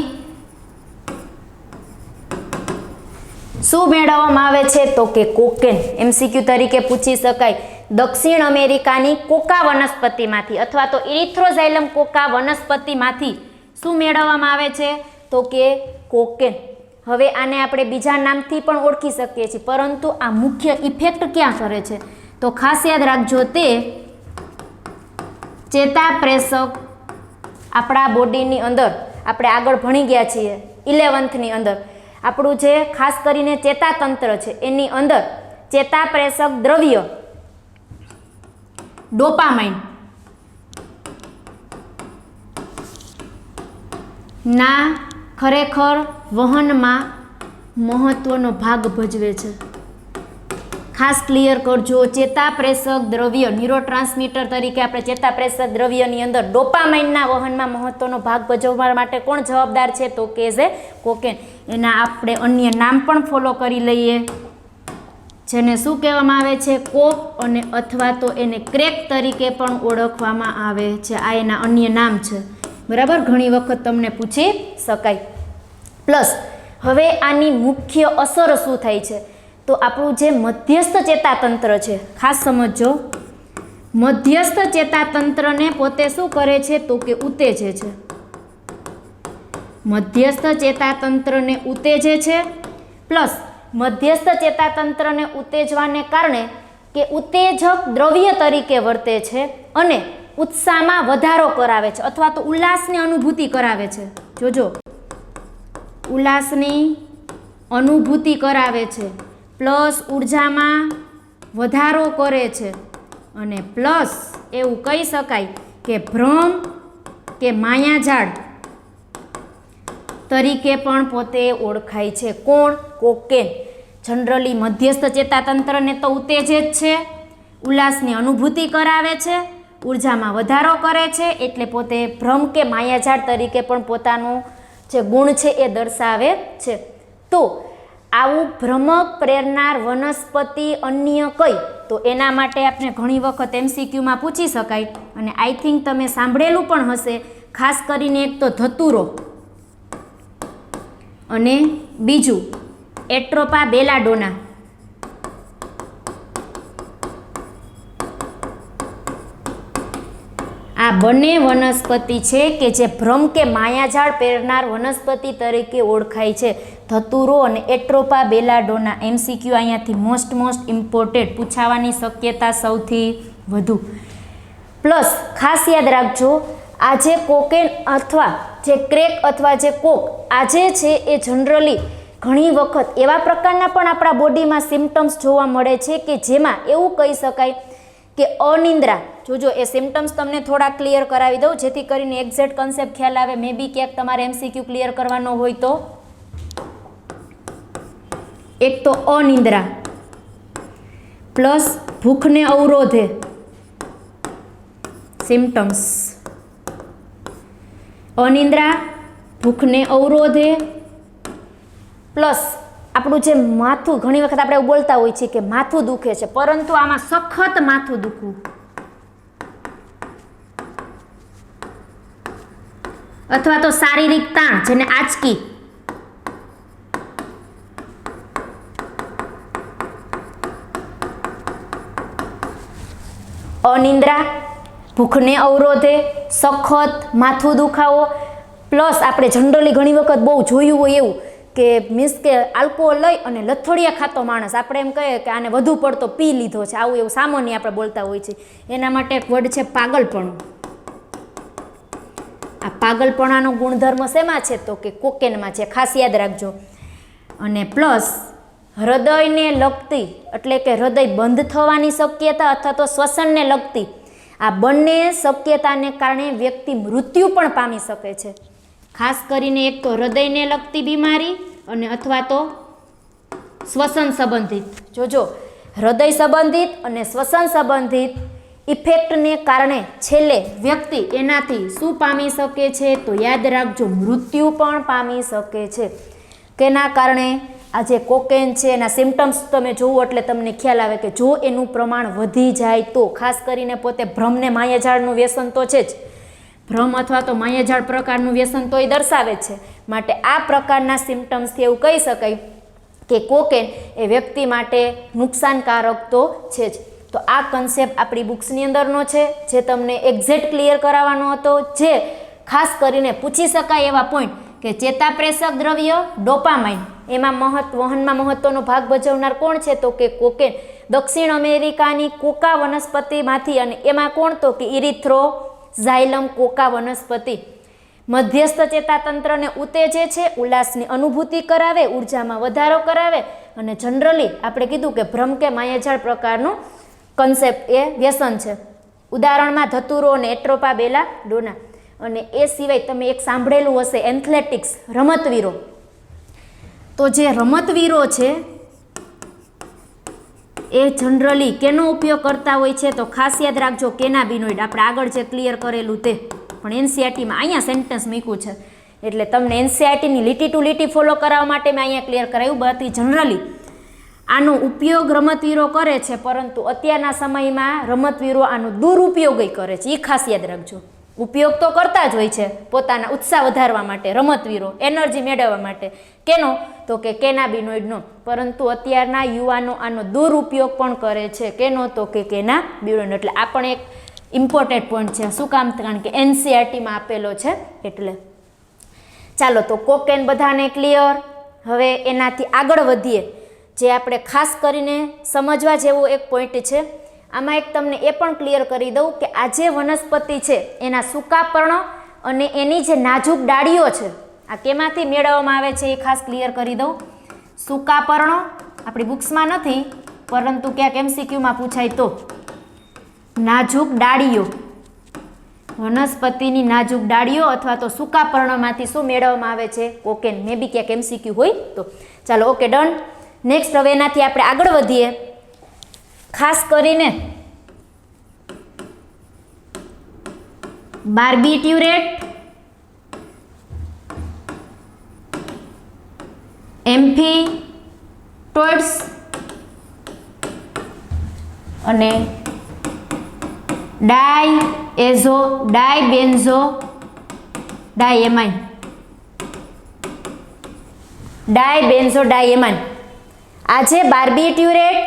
શું મેળવવામાં આવે છે? તો કે કોકેન. એમસીક્યુ તરીકે પૂછી શકાય. દક્ષિણ અમેરિકાની કોકા વનસ્પતિમાંથી અથવા તો એરિથ્રોઝાઇલમ કોકા વનસ્પતિમાંથી શું મેળવવામાં આવે છે? તો કે કોકેન. હવે આને આપણે બીજા નામથી પણ ઓળખી શકીએ છીએ, પરંતુ આ મુખ્ય ઇફેક્ટ ક્યાં કરે છે? તો ખાસ યાદ રાખજો, તે ચેતાપ્રેષક આપણા બોડીની અંદર આપણે આગળ ભણી ગયા છીએ 11th અંદર. આપણું જે ખાસ કરીને ચેતાતંત્ર છે એની અંદર ચેતાપ્રેષક દ્રવ્ય ડોપામાઇન ના ખરેખર વહનમાં મહત્વનો ભાગ ભજવે છે. ખાસ ક્લિયર કરજો, ચેતાપ્રેષક દ્રવ્ય ન્યુરોટ્રાન્સમીટર તરીકે આપણે ચેતાપ્રેષક દ્રવ્યની અંદર ડોપામાઇનના વહનમાં મહત્વનો ભાગ ભજવવા માટે કોણ જવાબદાર છે? તો કે છે કોકેન. એના આપણે અન્ય નામ પણ ફોલો કરી લઈએ, જેને શું કહેવામાં આવે છે? કોક અને અથવા તો એને ક્રેક તરીકે પણ ઓળખવામાં આવે છે. આ એના અન્ય નામ છે. બરાબર, ઘણી વખત તમને પૂછી શકાય. પ્લસ હવે આની મુખ્ય અસર શું થાય છે? તો આપણું જે મધ્યસ્થ ચેતાતંત્ર છે, ખાસ સમજો, મધ્યસ્થ ચેતાતંત્રને પોતે શું કરે છે? તો કે ઉત્તેજે છે. મધ્યસ્થ ચેતાતંત્રને ઉત્તેજે છે. પ્લસ મધ્યસ્થ ચેતાતંત્રને ઉત્તેજવાને કારણે કે ઉત્તેજક દ્રવ્ય તરીકે વર્તે છે અને ઉત્સાહમાં વધારો કરાવે છે અથવા તો ઉલ્લાસની અનુભૂતિ કરાવે છે. જોજો, ઉલ્લાસની અનુભૂતિ કરાવે છે, પ્લસ ઉર્જામાં વધારો કરે છે અને પ્લસ એવું કહી શકાય કે ભ્રમ કે માયાજાળ તરીકે પણ પોતે ઓળખાય છે. કોણ? કોકેન. જનરલી મધ્યસ્થ ચેતાતંત્રને તો ઉત્તેજે જ છે, ઉલ્લાસની અનુભૂતિ કરાવે છે, ઉર્જામાં વધારો કરે છે, એટલે પોતે ભ્રમ કે માયાજાળ તરીકે પણ પોતાનું જે ગુણ છે એ દર્શાવે છે. તો આવું ભ્રમક પ્રેરનાર વનસ્પતિ અન્ય કઈ? તો એના માટે આપણે ઘણી વખત એમસીક્યુમાં પૂછી શકાય અને આઈ થિંક તમે સાંભળેલું પણ હશે. ખાસ કરીને એક તો ધતુરો અને બીજું એટ્રોપા બેલાડોના. આ બંને વનસ્પતિ છે કે જે ભ્રમ કે માયાજાળ પ્રેરનાર વનસ્પતિ તરીકે ઓળખાય છે. ધતુરો અને એટ્રોપા બેલાડોના. એમસીક્યુ અહીંયાથી મોસ્ટ ઇમ્પોર્ટન્ટ પૂછાવાની શક્યતા સૌથી વધુ. પ્લસ ખાસ યાદ રાખજો, આ જે કોકેન અથવા જે ક્રેક અથવા જે કોક આ જે છે એ જનરલી ઘણી વખત એવા પ્રકારના પણ આપણા બોડીમાં સિમ્ટમ્સ જોવા મળે છે કે જેમાં એવું કહી શકાય કે અનિદ્રા. જોજો, એ સિમ્ટમ્સ તમને થોડા ક્લિયર કરાવી દઉં જેથી કરીને એક્ઝેક્ટ કન્સેપ્ટ ખ્યાલ આવે. મે બી ક્યાંક તમારે એમસીક્યુ ક્લિયર કરવાનો હોય તો. એક તો અનિદ્રા, પ્લસ ભૂખને અવરોધે સિમ્ટમ્સ. અનિદ્રા, ભૂખને અવરોધે, પ્લસ આપણું જે માથું, ઘણી વખત આપણે એવું બોલતા હોય છે કે માથું દુખે છે, પરંતુ આમાં સખત માથું દુખવું અથવા તો શારીરિક તાણ, જેને આંચકી. અનિદ્રા, ભૂખને અવરોધે, સખત માથું દુખાવો, પ્લસ આપણે જનરલી ઘણી વખત બહુ જોયું હોય એવું કે મીન્સ કે આલ્કોહોલ લઈ અને લથડિયા ખાતો માણસ, આપણે એમ કહીએ કે આને વધુ પડતો પી લીધો છે, આવું એવું સામાન્ય આપણે બોલતા હોય છે. એના માટે એક વર્ડ છે પાગલપણું. આ પાગલપણાનો ગુણધર્મ શેમાં છે તો કે કોકેનમાં છે, ખાસ યાદ રાખજો. અને પ્લસ હૃદયને લગતી એટલે કે હૃદય બંધ થવાની શક્યતા અથવા તો શ્વસનને લગતી આ બંને શક્યતાને કારણે વ્યક્તિ મૃત્યુ પણ પામી શકે છે. ખાસ કરીને એક તો હૃદયને લગતી બીમારી અને અથવા તો શ્વસન સંબંધિત. જોજો, હૃદય સંબંધિત અને શ્વસન સંબંધિત ઇફેક્ટને કારણે છેલ્લે વ્યક્તિ એનાથી શું પામી શકે છે તો યાદ રાખજો, મૃત્યુ પણ પામી શકે છે. કેના કારણે? આ જે કોકેન છે એના સિમ્ટમ્સ તમે જુઓ એટલે તમને ખ્યાલ આવે કે જો એનું પ્રમાણ વધી જાય તો, ખાસ કરીને પોતે ભ્રમને માયાજાળનું વ્યસન તો છે જ, ભ્રમ અથવા તો માયાજાળ પ્રકારનું વ્યસન તો એ દર્શાવે છે. માટે આ પ્રકારના સિમ્ટમ્સથી એવું કહી શકાય કે કોકેન એ વ્યક્તિ માટે નુકસાનકારક તો છે જ. તો આ કન્સેપ્ટ આપણી બુક્સની અંદરનો છે, જે તમને એક્ઝેક્ટ ક્લિયર કરાવવાનો હતો, જે ખાસ કરીને પૂછી શકાય એવા પોઈન્ટ કે ચેતાપ્રેષક દ્રવ્ય ડોપામાઇન એમાં વહનમાં મહત્વનો ભાગ ભજવનાર કોણ છે તો કે કોકેન. દક્ષિણ અમેરિકાની કોકા વનસ્પતિમાંથી, અને એમાં કોણ તો કે ઇરિથ્રોઝાઇલમ કોકા વનસ્પતિ મધ્યસ્થ ચેતાતંત્રને ઉત્તેજે છે, ઉલ્લાસની અનુભૂતિ કરાવે, ઉર્જામાં વધારો કરાવે અને જનરલી આપણે કીધું કે ભ્રમ કે માયાજાળ પ્રકારનું કન્સેપ્ટ એ વ્યસન છે. ઉદાહરણમાં ધતુરો અને એટ્રોપા બેલા ડોના. અને એ સિવાય તમે એક સાંભળેલું હશે એથ્લેટિક્સ, રમતવીરો. તો જે રમતવીરો છે એ જનરલી કેનો ઉપયોગ કરતા હોય છે તો ખાસ યાદ રાખજો કેનાબિનોઇડ. આપણે આગળ જે ક્લિયર કરેલું તે પણ એનસીઆરટીમાં અહીંયા સેન્ટેન્સ મૂક્યું છે એટલે તમને એનસીઆરટીની લીટી ટુ લીટી ફોલો કરાવવા માટે મેં અહીંયા ક્લિયર કરાવ્યું. બાકી જનરલી આનો ઉપયોગ રમતવીરો કરે છે, પરંતુ અત્યારના સમયમાં રમતવીરો આનો દુરુપયોગ કરે છે, એ ખાસ યાદ રાખજો. ઉપયોગ તો કરતા જ હોય છે પોતાના ઉત્સાહ વધારવા માટે, રમતવીરો એનર્જી મેળવવા માટે. કેનો તો કે કેનાબિનોઇડનો. પરંતુ અત્યારના યુવાનો આનો દુરુપયોગ પણ કરે છે. કેનો તો કે કેનાબિનોઇડ. એટલે આ પણ એક ઇમ્પોર્ટન્ટ પોઈન્ટ છે. શું કામ? કારણ કે એનસીઆરટીમાં આપેલો છે એટલે. ચાલો, તો કોકેન બધાને ક્લિયર. હવે એનાથી આગળ વધીએ, જે આપણે ખાસ કરીને સમજવા જેવો એક પોઈન્ટ છે. આમાં એક તમને એ પણ ક્લિયર કરી દઉં કે આ જે વનસ્પતિ છે એના સૂકા પર્ણો અને એની જે નાજુક ડાળીઓ છે, આ કેમાંથી મેળવવામાં આવે છે એ ખાસ ક્લિયર કરી દઉં. સૂકા પર્ણો આપણી બુક્સમાં નથી, પરંતુ ક્યાંક એમસીક્યુમાં પૂછાય તો નાજુક ડાળીઓ, વનસ્પતિની નાજુક ડાળીઓ અથવા તો સૂકા પર્ણોમાંથી શું મેળવવામાં આવે છે? કોકેન. મે બી ક્યાંક એમસીક્યુ હોય તો. ચાલો, ઓકે, ડન. નેક્સ્ટ હવે એનાથી આપણે આગળ વધીએ. ખાસ કરીને બાર્બિટ્યુરેટ, એમ્ફીટોઇડ્સ અને ડાયબેન્ઝોડાયએમાઇન. આ જે બાર્બિટ્યુરેટ,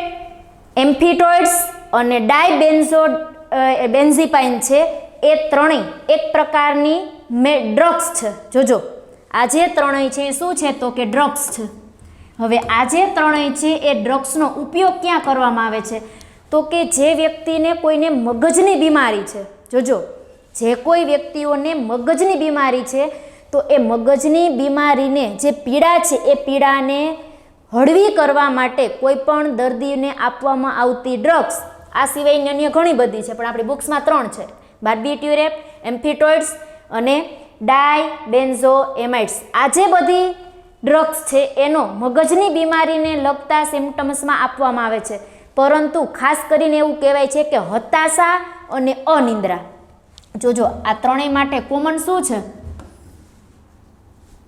એમ્ફીટોઇડ્સ અને બેન્ઝીપાઇન છે એ ત્રણેય એક પ્રકારની ડ્રગ્સ છે. જોજો, આ જે ત્રણેય છે એ શું છે તો કે ડ્રગ્સ છે. હવે આ જે ત્રણેય છે એ ડ્રગ્સનો ઉપયોગ ક્યાં કરવામાં આવે છે તો કે જે વ્યક્તિને કોઈને મગજની બીમારી છે, જોજો, જે કોઈ વ્યક્તિઓને મગજની બીમારી છે તો એ મગજની બીમારીને જે પીડા છે એ પીડાને હળવી કરવા માટે કોઈ પણ દર્દીને આપવામાં આવતી ડ્રગ્સ. આ સિવાયની અન્ય ઘણી બધી છે, પણ આપણી બુક્સમાં 3 છે: બાર્બિટ્યુરેટ, એમ્ફીટોઇડ્સ અને ડાયબેન્ઝોએમાઇડ્સ. આ જે બધી ડ્રગ્સ છે એનો મગજની બીમારીને લગતા સિમ્ટમ્સમાં આપવામાં આવે છે, પરંતુ ખાસ કરીને એવું કહેવાય છે કે હતાશા અને અનિદ્રા. જોજો, આ ત્રણેય માટે કોમન શું છે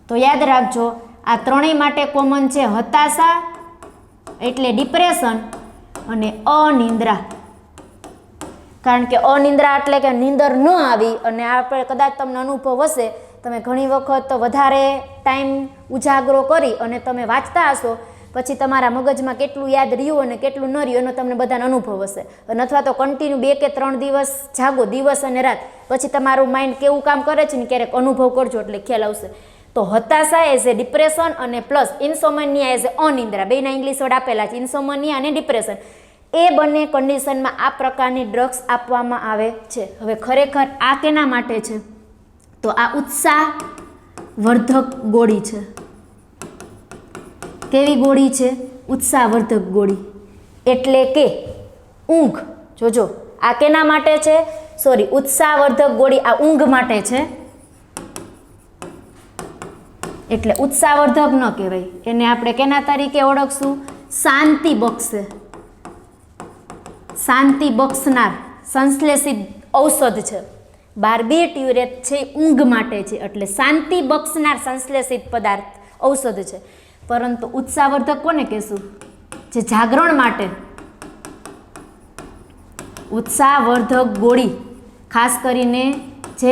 તો યાદ રાખજો, આ ત્રણેય માટે કોમન છે હતાશા એટલે ડિપ્રેશન અને અનિદ્રા. કારણ કે અનિદ્રા એટલે કે નીંદર ન આવી, અને આપણે કદાચ તમને અનુભવ હશે, તમે ઘણી વખત વધારે ટાઈમ ઉજાગરો કરી અને તમે વાંચતા હશો, પછી તમારા મગજમાં કેટલું યાદ રહ્યું અને કેટલું ન રહ્યું એનો તમને બધાને અનુભવ હશે. અને અથવા તો કન્ટિન્યુ 2 કે 3 દિવસ જાગો, દિવસ અને રાત, પછી તમારું માઇન્ડ કેવું કામ કરે છે ને ક્યારેક અનુભવ કરજો એટલે ખ્યાલ આવશે. તો હતાશા એઝ એ ડિપ્રેશન અને પ્લસ ઇન્સોમનિયા એઝ એ અનિદ્રા, બેના ઇંગ્લિશ વર્ડ આપેલા છે, ઇન્સોમનિયા અને ડિપ્રેશન. એ બંને કન્ડિશનમાં આ પ્રકારની ડ્રગ્સ આપવામાં આવે છે. હવે ખરેખર આ કેના માટે છે તો આ ઉત્સાહવર્ધક ગોળી છે. કેવી ગોળી છે? ઉત્સાહવર્ધક ગોળી. એટલે કે ઊંઘ, જોજો આ કેના માટે છે? સોરી, ઉત્સાહવર્ધક ગોળી આ ઊંઘ માટે છે. એટલે ઉત્સાહવર્ધક ન કહેવાય, એને આપણે કેના તરીકે ઓળખશું? શાંતિ બક્ષે, શાંતિ બક્ષનાર સંશ્લેષિત ઔષધ છે. બાર્બિટ્યુરેટ છે ઊંઘ માટે છે, એટલે શાંતિ બક્ષનાર સંશ્લેષિત પદાર્થ ઔષધ છે. પરંતુ ઉત્સાહવર્ધક કોને કહેશું? જે જાગરણ માટે. ઉત્સાહવર્ધક ગોળી ખાસ કરીને જે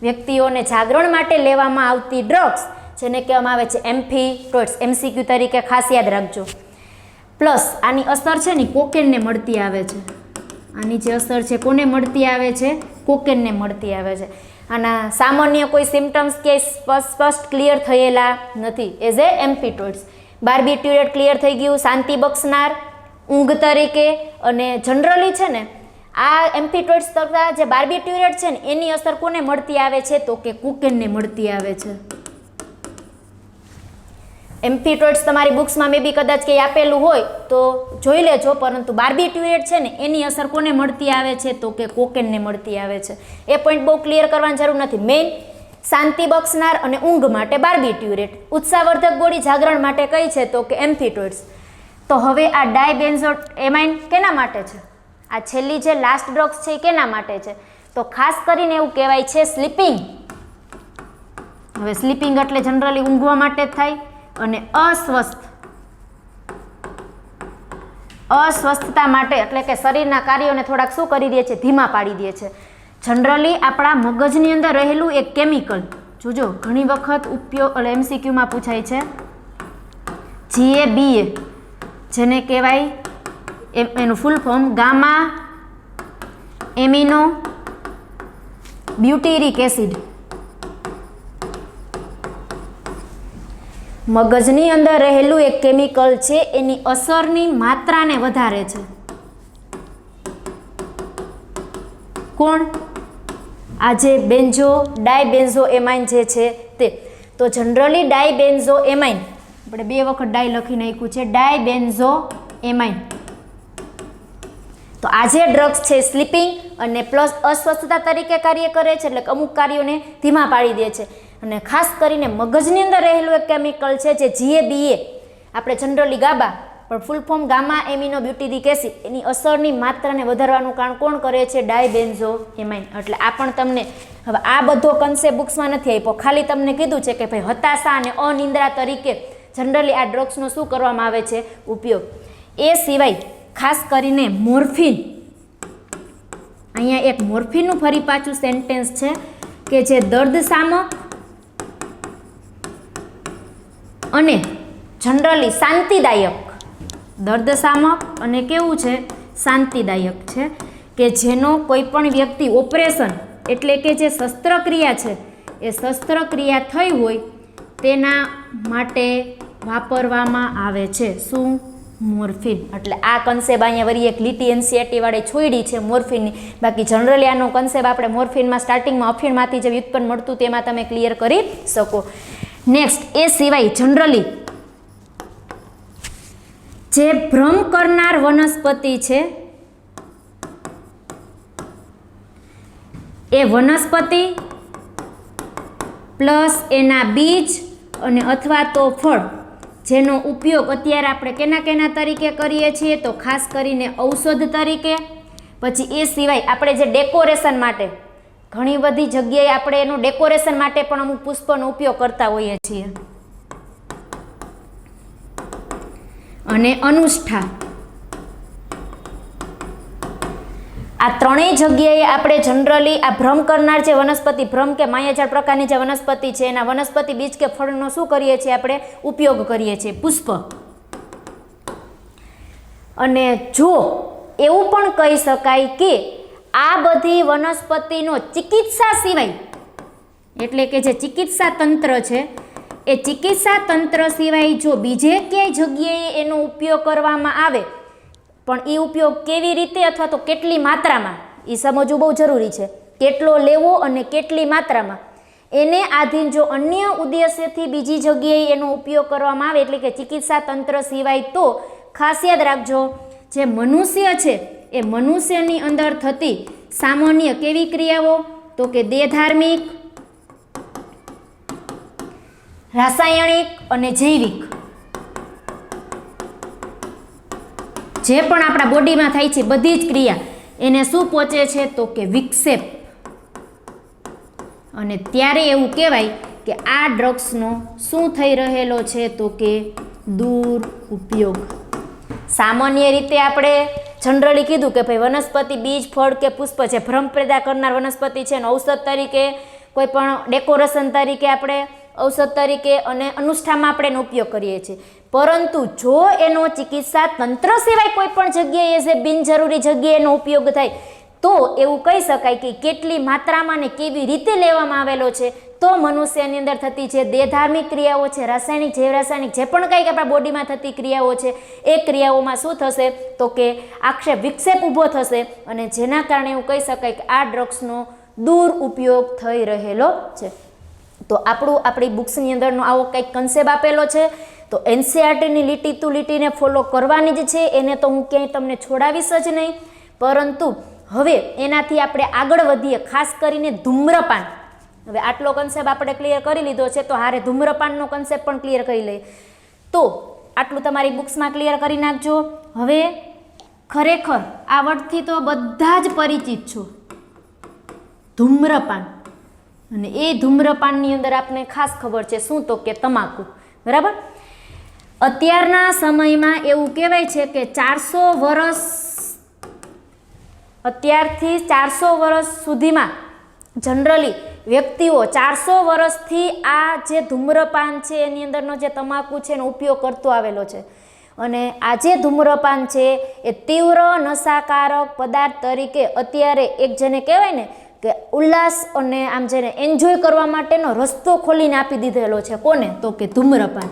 વ્યક્તિઓને જાગરણ માટે લેવામાં આવતી ડ્રગ્સ, જેને કહેવામાં આવે છે એમ્ફીટોઇડ્સ, MCQ તરીકે ખાસ યાદ રાખજો. પ્લસ આની અસર છે ને કોકેનને મળતી આવે છે. આની જે અસર છે કોને મળતી આવે છે? કોકેનને મળતી આવે છે. આના સામાન્ય કોઈ સિમ્ટમ્સ કે સ્પષ્ટ ક્લિયર થયેલા નથી એઝ એ એમ્ફીટોઇડ્સ. બાર્બિટ્યુરેટ ક્લિયર થઈ ગયું, શાંતિ બક્ષનાર ઊંઘ તરીકે. અને જનરલી છે ને આ એમ્ફીટોઇડ્સ કરતાં જે બાર્બિટ્યુરેટ છે ને એની અસર કોને મળતી આવે છે? તો કે કોકેનને મળતી આવે છે. એમ્ફીટોઇડ્સ તમારી બુક્સમાં મે બી કદાચ કંઈ આપેલું હોય તો જોઈ લેજો, પરંતુ બાર્બિટ્યુરેટ છે ને એની અસર કોને મળતી આવે છે? તો કે કોકેનને મળતી આવે છે. એ પોઈન્ટ બહુ ક્લિયર કરવાની જરૂર નથી. મેઇન શાંતિ બક્ષનાર અને ઊંઘ માટે બાર્બિટ્યુરેટ, ઉત્સાહવર્ધક ગોળી જાગરણ માટે કઈ છે? તો કે એમ્ફીટોઇડ્સ. તો હવે આ ડાયબેન્ઝોએમાઇન કેના માટે છે? આ છેલ્લી જે લાસ્ટ ડ્રગ્સ છે એ કેના માટે છે? તો ખાસ કરીને એવું કહેવાય છે સ્લીપિંગ. હવે સ્લીપિંગ એટલે જનરલી ઊંઘવા માટે જ થાય. અને અસ્વસ્થતા માટે, એટલે કે શરીરના કાર્યોને થોડાક શું કરી દે છે? ધીમા પાડી દે છે. જનરલી આપણા મગજની અંદર રહેલું એક કેમિકલ, જોજો ઘણી વખત ઉપયોગ MCQમાં પૂછાય છે, GABA, જેને કહેવાય એનું full form gamma amino butyric acid. મગજની અંદર રહેલું એક કેમિકલ છે, એની અસરની માત્રાને વધારે છે. કોણ? આ જે ડાયબેન્ઝોએમાઇન જે છે તે. તો જનરલી ડાયબેન્ઝોએમાઇન, આપણે 2 વખત ડાય લખી નાખ્યું છે, ડાયબેન્ઝોએમાઇન. તો આ જે ડ્રગ્સ છે સ્લીપિંગ અને પ્લસ અસ્વસ્થતા તરીકે કાર્ય કરે છે, એટલે અમુક કાર્યોને ધીમા પાડી દે છે. અને ખાસ કરીને મગજની અંદર રહેલું એક કેમિકલ છે જે GABA, આપણે જનરલી ગાબા પણ full form gamma amino butyric acid, એની અસરની માત્રાને વધારવાનું કામ કોણ કરે છે? ડાયબેન્ઝોએમાઇન. એટલે આ પણ તમને, હવે આ બધો કન્સેપ્ટ બુક્સમાં નથી આપ્યો, ખાલી તમને કીધું છે કે ભાઈ હતાશા અને અનિંદ્રા તરીકે જનરલી આ ડ્રગ્સનો શું કરવામાં આવે છે? ઉપયોગ. એ સિવાય ખાસ કરીને મોર્ફિન. અહીંયા એક મોર્ફિનનું ફરી પાછું સેન્ટેન્સ છે કે જે દર્દ શામક અને જનરલી શાંતિદાયક, દર્દ શામક અને કેવું છે? શાંતિદાયક છે. કે જેનો કોઈ પણ વ્યક્તિ ઓપરેશન, એટલે કે જે શસ્ત્રક્રિયા છે એ શસ્ત્રક્રિયા થઈ હોય તેના માટે વાપરવામાં આવે છે. શું? મોર્ફિન. એટલે આ કન્સેપ્ટ અહીંયા વળી એક લીટી NCERT વાળે છોડી છે મોર્ફિનની. બાકી જનરલી આનો કન્સેપ્ટ આપણે મોર્ફિનમાં સ્ટાર્ટિંગમાં અફીણમાંથી જે વ્યુત્પન્ન મળતું તેમાં તમે ક્લિયર કરી શકો. નેક્સ્ટ, એ સિવાય જનરલી જે ભ્રમ કરનાર વનસ્પતિ છે એ વનસ્પતિ પ્લસ એના બીજ અને અથવા તો ફળ, જેનો ઉપયોગ અત્યારે આપણે કેના તરીકે કરીએ છીએ? તો ખાસ કરીને ઔષધ તરીકે. પછી એ સિવાય આપણે જે ડેકોરેશન માટે, ઘણી બધી જગ્યાએ આપણે એનું ડેકોરેશન માટે પણ અમુક પુષ્પનો ઉપયોગ કરતા હોઈએ છીએ. અને અનુષ્ઠા. આ ત્રણેય જગ્યાએ આપણે જનરલી આ ભ્રમ કરનાર જે વનસ્પતિ, ભ્રમ કે માયાજાળ પ્રકારની જે વનસ્પતિ છે એના વનસ્પતિ બીજ કે ફળનો શું કરીએ છીએ? આપણે ઉપયોગ કરીએ છીએ, પુષ્પ. અને જો એવું પણ કહી શકાય કે આ બધી વનસ્પતિનો ચિકિત્સા સિવાય, એટલે કે જે ચિકિત્સા તંત્ર છે એ ચિકિત્સા તંત્ર સિવાય જો બીજે ક્યાંય જગ્યાએ એનો ઉપયોગ કરવામાં આવે, પણ એ ઉપયોગ કેવી રીતે અથવા તો કેટલી માત્રામાં, એ સમજવું બહુ જરૂરી છે. કેટલો લેવો અને કેટલી માત્રામાં, એને આધીન જો અન્ય ઉદ્દેશ્યથી બીજી જગ્યાએ એનો ઉપયોગ કરવામાં આવે એટલે કે ચિકિત્સા તંત્ર સિવાય, તો ખાસ યાદ રાખજો જે મનુષ્ય છે એ મનુષ્યની અંદર થતી સામાન્ય કેવી ક્રિયાઓ, તો કે દેહધાર્મિક, રાસાયણિક અને જૈવિક જે પણ આપણા બોડીમાં થાય છે બધી જ ક્રિયા એને શું પહોંચે છે, તો કે વિક્ષેપ. અને ત્યારે એવું કહેવાય કે આ ડ્રગ્સનો શું થઈ રહેલો છે, તો કે દુરુપયોગ. સામાન્ય રીતે આપણે જનરલી કીધું કે ભાઈ વનસ્પતિ બીજ, ફળ કે પુષ્પ છે, ભ્રમ પેદા કરનાર વનસ્પતિ છે, અને ઔષધ તરીકે, કોઈ પણ ડેકોરેશન તરીકે આપણે ઔષધ તરીકે અને અનુષ્ઠાનમાં આપણે એનો ઉપયોગ કરીએ છીએ. પરંતુ જો એનો ચિકિત્સા તંત્ર સિવાય કોઈ પણ જગ્યાએ જે બિનજરૂરી જગ્યાએ એનો ઉપયોગ થાય, તો એવું કહી શકાય કે કેટલી માત્રામાં ને કેવી રીતે લેવામાં આવેલો છે, તો મનુષ્યની અંદર થતી જે દેહધાર્મિક ક્રિયાઓ છે, રાસાયણિક, જૈવ રાસાયણિક જે પણ કંઈક આપણા બોડીમાં થતી ક્રિયાઓ છે, એ ક્રિયાઓમાં શું થશે, તો કે આક્ષેપ, વિક્ષેપ ઊભો થશે, અને જેના કારણે એવું કહી શકાય કે આ ડ્રગ્સનો દુરુપયોગ થઈ રહેલો છે. તો આપણી બુક્સની અંદરનો આવો કંઈક કન્સેપ્ટ આપેલો છે. તો એનસીઈઆરટીની લીટી ટુ લીટીને ફોલો કરવાની જ છે, એને તો હું ક્યાંય તમને છોડાવીશ જ નહીં. પરંતુ હવે એનાથી આપણે આગળ વધીએ, ખાસ કરીને ધૂમ્રપાન. હવે આટલો કન્સેપ્ટ આપણે ક્લિયર કરી લીધો છે, તો હારે ધૂમ્રપાનનો કન્સેપ્ટ પણ ક્લિયર કરી લઈએ. તો આટલું તમારી બુક્સમાં ક્લિયર કરી નાખજો. હવે ખરેખર આ વર્ડથી તો બધા જ પરિચિત છો, ધૂમ્રપાન. અને એ ધૂમ્રપાનની અંદર આપને ખાસ ખબર છે શું, તો કે તમાકુ. બરાબર. અત્યારના સમયમાં એવું કહેવાય છે કે 400 વર્ષ, અત્યારથી 400 વર્ષ સુધીમાં જનરલી વ્યક્તિઓ 400 વર્ષથી આ જે ધૂમ્રપાન છે એની અંદરનો જે તમાકુ છે એનો ઉપયોગ કરતો આવેલો છે. અને આ જે ધૂમ્રપાન છે એ તીવ્ર નશાકારક પદાર્થ તરીકે અત્યારે એક જેને કહેવાય ને કે ઉલ્લાસ અને આમ જેને એન્જોય કરવા માટેનો રસ્તો ખોલીને આપી દીધેલો છે. કોને? તો કે ધૂમ્રપાન.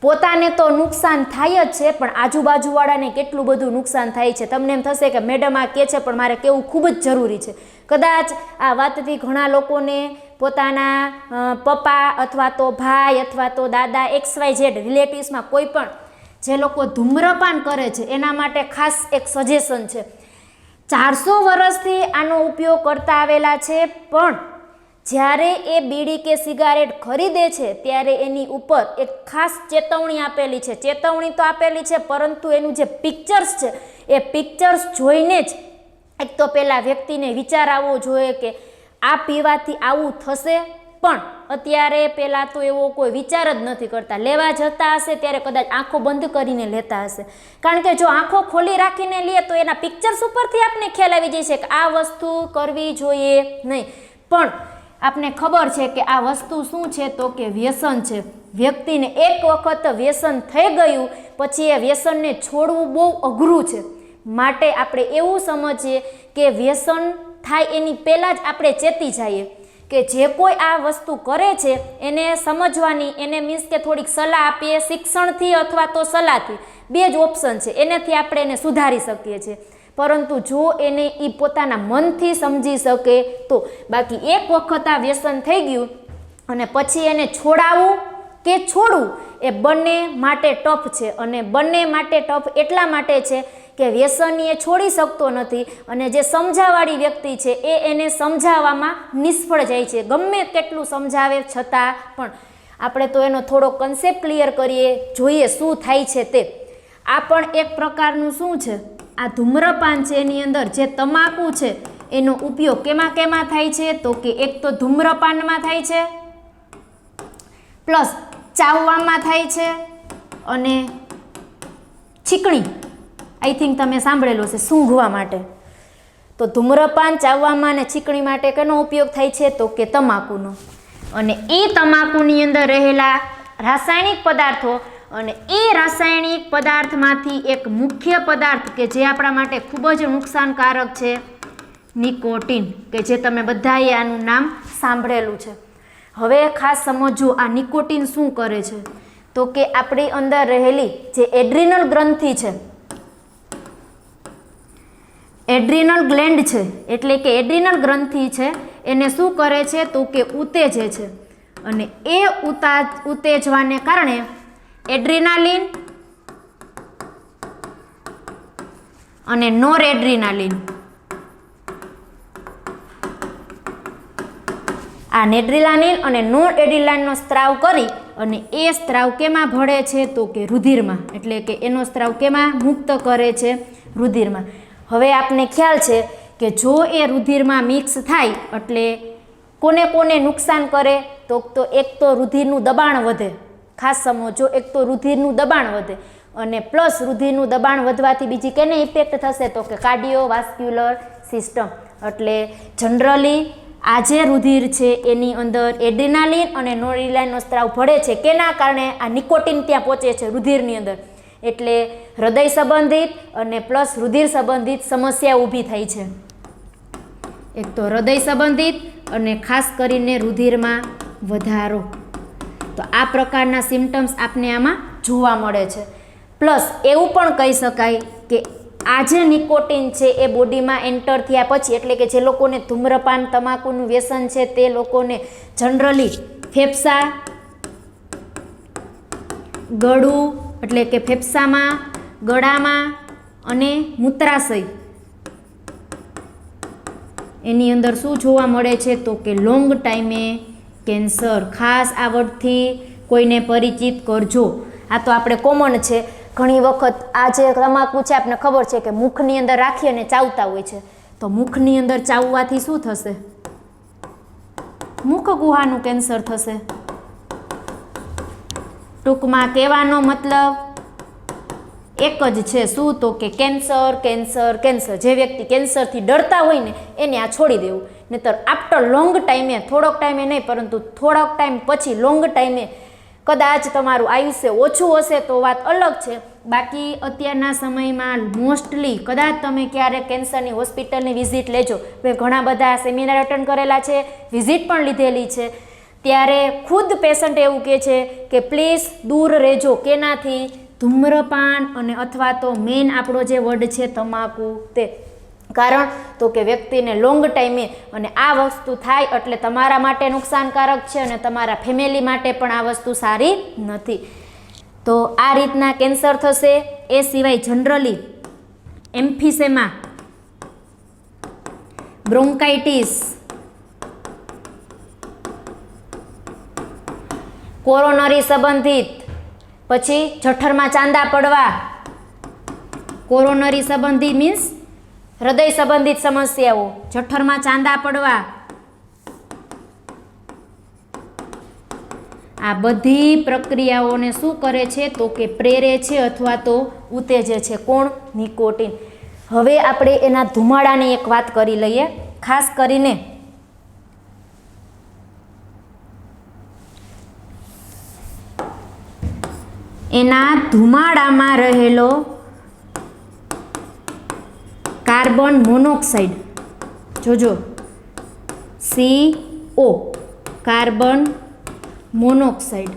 પોતાને તો નુકસાન થાય જ છે, પણ આજુબાજુવાળાને કેટલું બધું નુકસાન થાય છે. તમને એમ થશે કે મેડમ આ કહે છે પણ મારે કહેવું ખૂબ જ જરૂરી છે. કદાચ આ વાતથી ઘણા લોકોને પોતાના પપ્પા અથવા તો ભાઈ અથવા તો દાદા XYZ રિલેટિવ્સમાં કોઈ પણ જે લોકો ધૂમ્રપાન કરે છે એના માટે ખાસ એક સજેશન છે. 400 વર્ષથી આનો ઉપયોગ કરતા આવેલા છે, પણ જ્યારે એ બીડી કે સિગારેટ ખરીદે છે ત્યારે એની ઉપર એક ખાસ ચેતવણી આપેલી છે. ચેતવણી તો આપેલી છે, પરંતુ એનું જે પિક્ચર્સ છે એ પિક્ચર્સ જોઈને જ એક તો પહેલાં વ્યક્તિને વિચાર આવવો જોઈએ કે આ પીવાથી આવું થશે, પણ અત્યારે પહેલાં તો એવો કોઈ વિચાર જ નથી કરતા. લેવા જતા હશે ત્યારે કદાચ આંખો બંધ કરીને લેતા હશે, કારણ કે જો આંખો ખોલી રાખીને લે તો એના પિક્ચર્સ ઉપરથી આપને ખ્યાલ આવી જશે કે આ વસ્તુ કરવી જોઈએ નહીં. પણ આપને ખબર છે કે આ વસ્તુ શું છે, તો કે વ્યસન છે. વ્યક્તિને એક વખત વ્યસન થઈ ગયું પછી એ વ્યસનને છોડવું બહુ અઘરું છે. માટે આપણે એવું સમજીએ કે વ્યસન થાય એની પહેલાં જ આપણે ચેતી જઈએ કે જે કોઈ આ વસ્તુ કરે છે એને સમજવાની, એને મીન્સ કે થોડીક સલાહ આપીએ, શિક્ષણથી અથવા તો સલાહથી, બે જ ઓપ્શન છે. એનાથી આપણે એને સુધારી શકીએ છીએ. પરંતુ જો એને એ પોતાના મનથી સમજી શકે તો. બાકી એક વખત આ વ્યસન થઈ ગયું અને પછી એને છોડાવવું કે છોડવું એ બંને માટે ટફ છે. અને બંને માટે ટફ એટલા માટે છે કે વ્યસની એ છોડી શકતો નથી, અને જે સમજાવવાળી વ્યક્તિ છે એ એને સમજાવવામાં નિષ્ફળ જાય છે, ગમે કેટલું સમજાવે છતાં પણ. આપણે તો એનો થોડો કન્સેપ્ટ ક્લિયર કરીએ, જોઈએ શું થાય છે તે. આ પણ એક પ્રકારનું શું છે, આ ધૂમ્રપાન છે એની અંદર જે તમાકુ છે એનો ઉપયોગ કેમાં કેમાં થાય છે, તો કે એક તો ધૂમ્રપાનમાં થાય છે, પ્લસ ચાવવામાં થાય છે, અને છીકણી આઈ થિંક તમે સાંભળેલું છે સૂંઘવા માટે. તો ધૂમ્રપાન, ચાવવામાં અને છીકણી માટે કેનો ઉપયોગ થાય છે, તો કે તમાકુનો. અને એ તમાકુની અંદર રહેલા રાસાયણિક પદાર્થો, અને એ રાસાયણિક પદાર્થમાંથી એક મુખ્ય પદાર્થ કે જે આપણા માટે ખૂબ જ નુકસાનકારક છે, નિકોટીન, કે જે તમે બધાએ આનું નામ સાંભળેલું છે. હવે ખાસ સમજો આ નિકોટીન શું કરે છે, તો કે આપણી અંદર રહેલી જે એડ્રિનલ ગ્રંથિ છે, એડ્રિનલ ગ્લેન્ડ છે એટલે કે એડ્રિનલ ગ્રંથિ છે એને શું કરે છે તો કે ઉત્તેજે છે અને એ ઉત્તેજવાને કારણે એડ્રિનાલિન અને નોરએડ્રિનાલિન આ નેડ્રિલાનિન અને નોરએડ્રિનાલિનનો સ્ત્રાવ કરી અને એ સ્ત્રાવ કેમાં ભળે છે તો કે રુધિરમાં, એટલે કે એનો સ્ત્રાવ કેમાં મુક્ત કરે છે રુધિરમાં. હવે આપને ખ્યાલ છે કે જો એ રુધિરમાં મિક્સ થાય એટલે કોને કોને નુકસાન કરે તો એક તો રુધિરનું દબાણ વધે, ખાસ સમજો, એક તો રુધિરનું દબાણ વધે અને પ્લસ રુધિરનું દબાણ વધવાથી બીજી કેને ઇફેક્ટ થશે તો કે કાર્ડિયોવાસ્ક્યુલર સિસ્ટમ. એટલે જનરલી આ જે રુધિર છે એની અંદર એડ્રિનાલિન અને નોરએડ્રિનાલિનનો સ્ત્રાવ ભળે છે, કેના કારણે આ નિકોટિન ત્યાં પહોંચે છે રુધિરની અંદર, એટલે હૃદય સંબંધિત અને પ્લસ રુધિર સંબંધિત સમસ્યા ઊભી થઈ છે. એક તો હૃદય સંબંધિત અને ખાસ કરીને રુધિરમાં વધારો. તો આ પ્રકારના સિમ્ટમ્સ આપને આમાં જોવા મળે છે. પ્લસ એવું પણ કહી શકાય કે આ જે નિકોટિન છે એ બોડીમાં એન્ટર થયા પછી, એટલે કે જે લોકોને ધૂમ્રપાન તમાકુનું વ્યસન છે તે લોકોને જનરલી ફેફસા, ગળું એટલે કે ફેફસામાં, ગળામાં અને મૂત્રાશય એની અંદર શું જોવા મળે છે તો કે લોંગ ટાઈમે કેન્સર. ખાસ આ વર્ડથી કોઈને પરિચિત કરજો. આ તો આપણે કોમન છે. ઘણી વખત આ જે તમાકુ છે આપણને ખબર છે કે મુખની અંદર રાખી અને ચાવતા હોય છે, તો મુખની અંદર ચાવવાથી શું થશે? મુખ ગુહાનું કેન્સર થશે. ટૂંકમાં કહેવાનો મતલબ એક જ છે, શું તો કે કેન્સર કેન્સર કેન્સર. જે વ્યક્તિ કેન્સરથી ડરતા હોય ને એને આ છોડી દેવું, નહીતર આફ્ટર લોંગ ટાઈમે, થોડોક ટાઈમે નહીં પરંતુ થોડોક ટાઈમ પછી લોંગ ટાઈમે કદાચ તમારું આયુષ્ય ઓછું હશે તો વાત અલગ છે. બાકી અત્યારના સમયમાં મોસ્ટલી કદાચ તમે ક્યારેક કેન્સરની હોસ્પિટલની વિઝિટ લેજો. મેં ઘણા બધા સેમિનાર અટેન્ડ કરેલા છે, વિઝિટ પણ લીધેલી છે. ત્યારે ખુદ પેશન્ટ એવું કહે છે કે પ્લીઝ દૂર રહેજો. કેનાથી? ધૂમ્રપાન અને અથવા તો મેઇન આપણો જે વર્ડ છે તમાકુ તે. કારણ તો કે વ્યક્તિને લોંગ ટાઈમે અને આ વસ્તુ થાય એટલે તમારા માટે નુકસાનકારક છે અને તમારા ફેમિલી માટે પણ આ વસ્તુ સારી નથી. તો આ રીતના કેન્સર થશે. એ સિવાય જનરલી એમ્ફીસેમા, બ્રોન્કાઇટિસ, કોરોનરી સંબંધિત, પછી જઠરમાં ચાંદા પડવા, કોરોનરી સંબંધિત મીન્સ હૃદય સંબંધિત સમસ્યાઓ, જઠરમાં ચાંદા પડવા, આ બધી પ્રક્રિયાઓને શું કરે છે તો કે પ્રેરે છે અથવા તો ઉત્તેજે છે. કોણ? નિકોટિન. હવે આપણે એના ધુમાડાની એક વાત કરી લઈએ. ખાસ કરીને એના ધુમાડામાં રહેલો કાર્બન મોનોક્સાઇડ, જોજો CO, કાર્બન મોનોક્સાઇડ.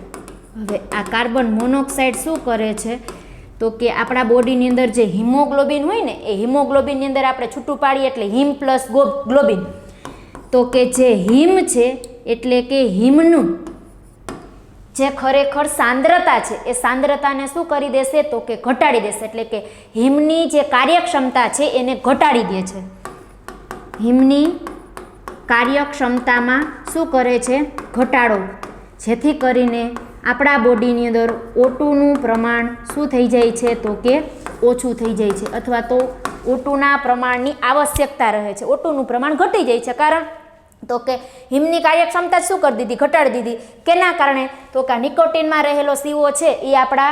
હવે આ કાર્બન મોનોક્સાઇડ શું કરે છે તો કે આપણા બોડીની અંદર જે હિમોગ્લોબિન હોય ને એ હિમોગ્લોબિનની અંદર આપણે છૂટું પાડીએ એટલે હિમ પ્લસ ગ્લોબિન. તો કે જે હિમ છે એટલે કે હિમનું જે ખરેખર સાંદ્રતા છે એ સાંદ્રતાને શું કરી દેશે તો કે ઘટાડી દેશે. એટલે કે હિમની જે કાર્યક્ષમતા છે એને ઘટાડી દે છે. હિમની કાર્યક્ષમતામાં શું કરે છે? ઘટાડો. જેથી કરીને આપણા બોડીની અંદર O2નું પ્રમાણ શું થઈ જાય છે તો કે ઓછું થઈ જાય છે, અથવા તો O2ના પ્રમાણની આવશ્યકતા રહે છે. O2નું પ્રમાણ ઘટી જાય છે. કારણ તો કે હિમની કાર્યક્ષમતા શું કરી દીધી? ઘટાડી દીધી. કેના કારણે? તો કે નિકોટિનમાં રહેલો CO છે એ આપણા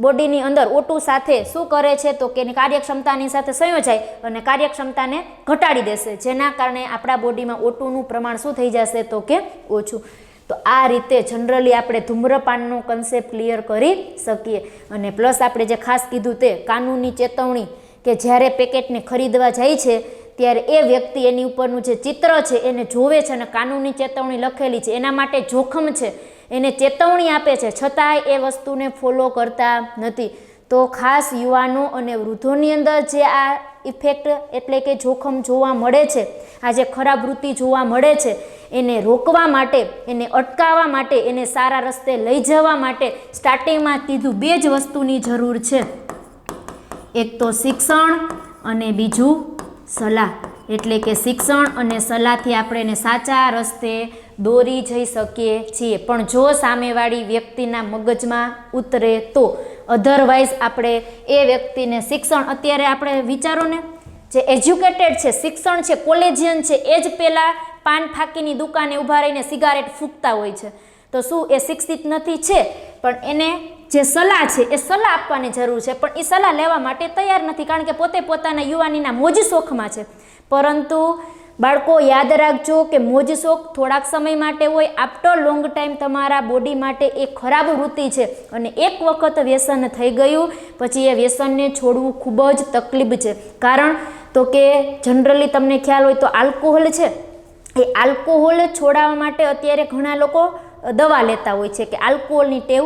બોડીની અંદર O2 સાથે શું કરે છે તો કે એની કાર્યક્ષમતાની સાથે સંયોજાય અને કાર્યક્ષમતાને ઘટાડી દેશે, જેના કારણે આપણા બોડીમાં O2નું પ્રમાણ શું થઈ જશે તો કે ઓછું. તો આ રીતે જનરલી આપણે ધૂમ્રપાનનો કન્સેપ્ટ ક્લિયર કરી શકીએ. અને પ્લસ આપણે જે ખાસ કીધું તે કાનૂની ચેતવણી, કે જ્યારે પેકેટને ખરીદવા જાય છે ત્યારે એ વ્યક્તિ એની ઉપરનું જે ચિત્ર છે એને જોવે છે અને કાનૂની ચેતવણી લખેલી છે, એના માટે જોખમ છે, એને ચેતવણી આપે છે, છતાંય એ વસ્તુને ફોલો કરતા નથી. તો ખાસ યુવાનો અને વૃદ્ધોની અંદર જે આ ઇફેક્ટ એટલે કે જોખમ જોવા મળે છે, આ જે ખરાબ વૃત્તિ જોવા મળે છે, એને રોકવા માટે, એને અટકાવવા માટે, એને સારા રસ્તે લઈ જવા માટે સ્ટાર્ટિંગમાં કીધું 2 જ વસ્તુની જરૂર છે, એક તો શિક્ષણ અને બીજું સલાહ. એટલે કે શિક્ષણ અને સલાહથી આપણે એને સાચા રસ્તે દોરી જઈ શકીએ છીએ, પણ જો સામેવાળી વ્યક્તિના મગજમાં ઉતરે તો. અધરવાઇઝ આપણે એ વ્યક્તિને શિક્ષણ, અત્યારે આપણે વિચારો ને, જે એજ્યુકેટેડ છે, શિક્ષણ છે, કોલેજિયન છે, એ જ પેલા પાન ફાંકીની દુકાને ઊભા રહીને સિગારેટ ફૂંકતા હોય છે, તો શું એ શિક્ષિત નથી? છે, પણ એને જે સલાહ છે એ સલાહ આપવાની જરૂર છે, પણ એ સલાહ લેવા માટે તૈયાર નથી, કારણ કે પોતે પોતાના યુવાનીના મોજ શોખમાં છે. પરંતુ બાળકો યાદ રાખજો કે મોજ શોખ થોડાક સમય માટે હોય, આફ્ટર લોંગ ટાઈમ તમારા બોડી માટે એ ખરાબ વૃત્તિ છે, અને એક વખત વ્યસન થઈ ગયું પછી એ વ્યસનને છોડવું ખૂબ જ તકલીફ છે. કારણ તો કે જનરલી તમને ખ્યાલ હોય તો આલ્કોહોલ છે, એ આલ્કોહોલ છોડાવવા માટે અત્યારે ઘણા લોકો દવા લેતા હોય છે કે આલ્કોહોલની ટેવ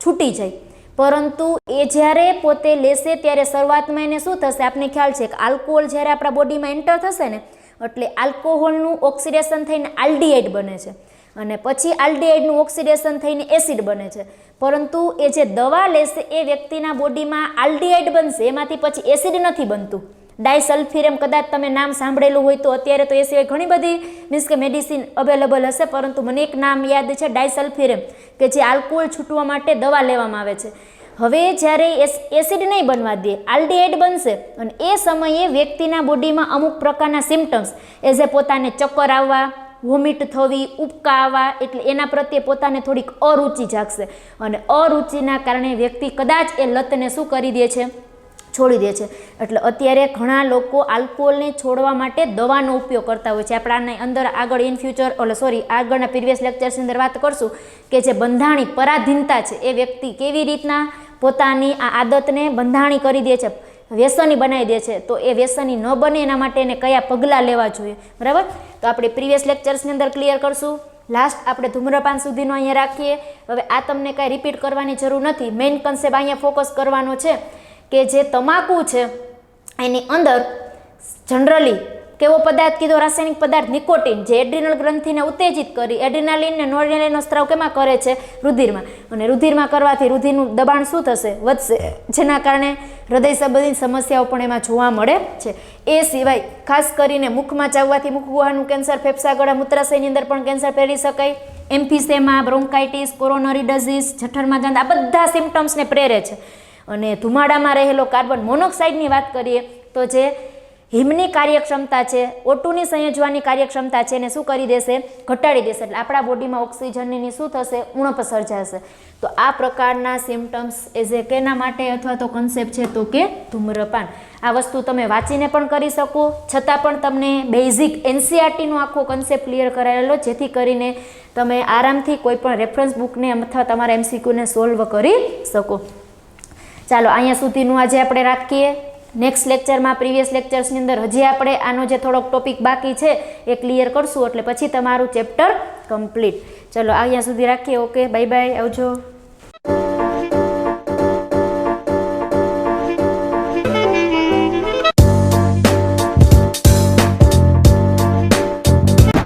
છૂટી જાય, પરંતુ એ જ્યારે પોતે લેશે ત્યારે શરૂઆતમાં એને શું થશે, આપને ખ્યાલ છે કે આલ્કોહોલ જ્યારે આપણા બોડીમાં એન્ટર થશે ને, એટલે આલ્કોહોલનું ઓક્સિડેશન થઈને આલ્ડીહાઇડ બને છે, અને પછી આલ્ડીહાઇડનું ઓક્સિડેશન થઈને એસિડ બને છે. પરંતુ એ જે દવા લેશે એ વ્યક્તિના બોડીમાં આલ્ડીહાઇડ બનશે, એમાંથી પછી એસિડ નથી બનતું. ડાયસલ્ફિરમ, કદાચ તમે નામ સાંભળેલું હોય તો, અત્યારે તો એ સિવાય ઘણી બધી મીન્સ કે મેડિસિન અવેલેબલ હશે, પરંતુ મને એક નામ યાદ છે, ડાયસલ્ફિરમ, કે જે આલ્કોહોલ છૂટવા માટે દવા લેવામાં આવે છે. હવે જ્યારે એસિડ નહીં બનવા દે, આલ્ડીહાઇડ બનશે, અને એ સમયે વ્યક્તિના બોડીમાં અમુક પ્રકારના સિમ્ટમ્સ, એઝ એ પોતાને ચક્કર આવવા, વોમિટ થવી, ઉબકા આવવા, એટલે એના પ્રત્યે પોતાને થોડીક અરુચિ જાગશે, અને અરુચિના કારણે વ્યક્તિ કદાચ એ લતને શું કરી દે છે, છોડી દે છે. એટલે અત્યારે ઘણા લોકો આલ્કોહોલને છોડવા માટે દવાનો ઉપયોગ કરતા હોય છે. આપણે આની અંદર આગળ ઇન ફ્યુચર આગળના પ્રીવિયસ લેક્ચર્સની અંદર વાત કરશું કે જે બંધાણી પરાધીનતા છે, એ વ્યક્તિ કેવી રીતના પોતાની આ આદતને બંધાણી કરી દે છે, વ્યસની બનાવી દે છે, તો એ વ્યસની ન બને એના માટે એને કયા પગલાં લેવા જોઈએ, બરાબર? તો આપણે પ્રીવિયસ લેક્ચર્સની અંદર ક્લિયર કરશું. લાસ્ટ આપણે ધૂમ્રપાન સુધીનો અહીંયા રાખીએ. હવે આ તમને કાંઈ રિપીટ કરવાની જરૂર નથી, મેઇન કન્સેપ્ટ અહીંયા ફોકસ કરવાનો છે કે જે તમાકુ છે એની અંદર જનરલી કેવો પદાર્થ કીધો, રાસાયણિક પદાર્થ નિકોટિન, જે એડ્રિનલ ગ્રંથિને ઉત્તેજિત કરી એડ્રિનાલિન ને નોર્ડ્રેનાલિનનો સ્ત્રાવ કેમાં કરે છે, રુધિરમાં, અને રુધિરમાં કરવાથી રુધિરનું દબાણ શું થશે, વધશે, જેના કારણે હૃદય સંબંધિત સમસ્યાઓ પણ એમાં જોવા મળે છે. એ સિવાય ખાસ કરીને મુખમાં ચાવવાથી મુખગુહાનું કેન્સર, ફેફસા, ગળા, મૂત્રાશયની અંદર પણ કેન્સર ફેરી શકાય, એમ્ફિસેમા, બ્રોન્કાઇટિસ, કોરોનરી ડિઝીઝ, જઠરમાં ગાંઠ, આ બધા સિમ્ટમ્સને પ્રેરે છે. અને ધુમાડામાં રહેલો કાર્બન મોનોક્સાઇડની વાત કરીએ તો જે હિમની કાર્યક્ષમતા છે, O2ની સંયોજવાની કાર્યક્ષમતા છે, એને શું કરી દેશે, ઘટાડી દેશે. એટલે આપણા બોડીમાં ઓક્સિજનની શું થશે, ઉણપ સર્જાશે. તો આ પ્રકારના સિમ્ટમ્સ એઝ એ કેના માટે અથવા તો કન્સેપ્ટ છે તો કે ધૂમ્રપાન. આ વસ્તુ તમે વાંચીને પણ કરી શકો, છતાં પણ તમને બેઝિક NCERTનો આખો કન્સેપ્ટ ક્લિયર કરાયેલો, જેથી કરીને તમે આરામથી કોઈ પણ રેફરન્સ બુકને અથવા તમારા MCQને સોલ્વ કરી શકો. ચાલો અહીંયા સુધીનું આજે આપણે રાખીએ. નેક્સ્ટ લેક્ચરમાં, પ્રીવિયસ લેક્ચર્સની અંદર હજી આપણે આનો જે થોડોક ટોપિક બાકી છે એ ક્લિયર કરશું, એટલે પછી તમારું ચેપ્ટર કમ્પ્લીટ. ચલો અહીંયા સુધી રાખીએ. ઓકે, બાય બાય, આવજો.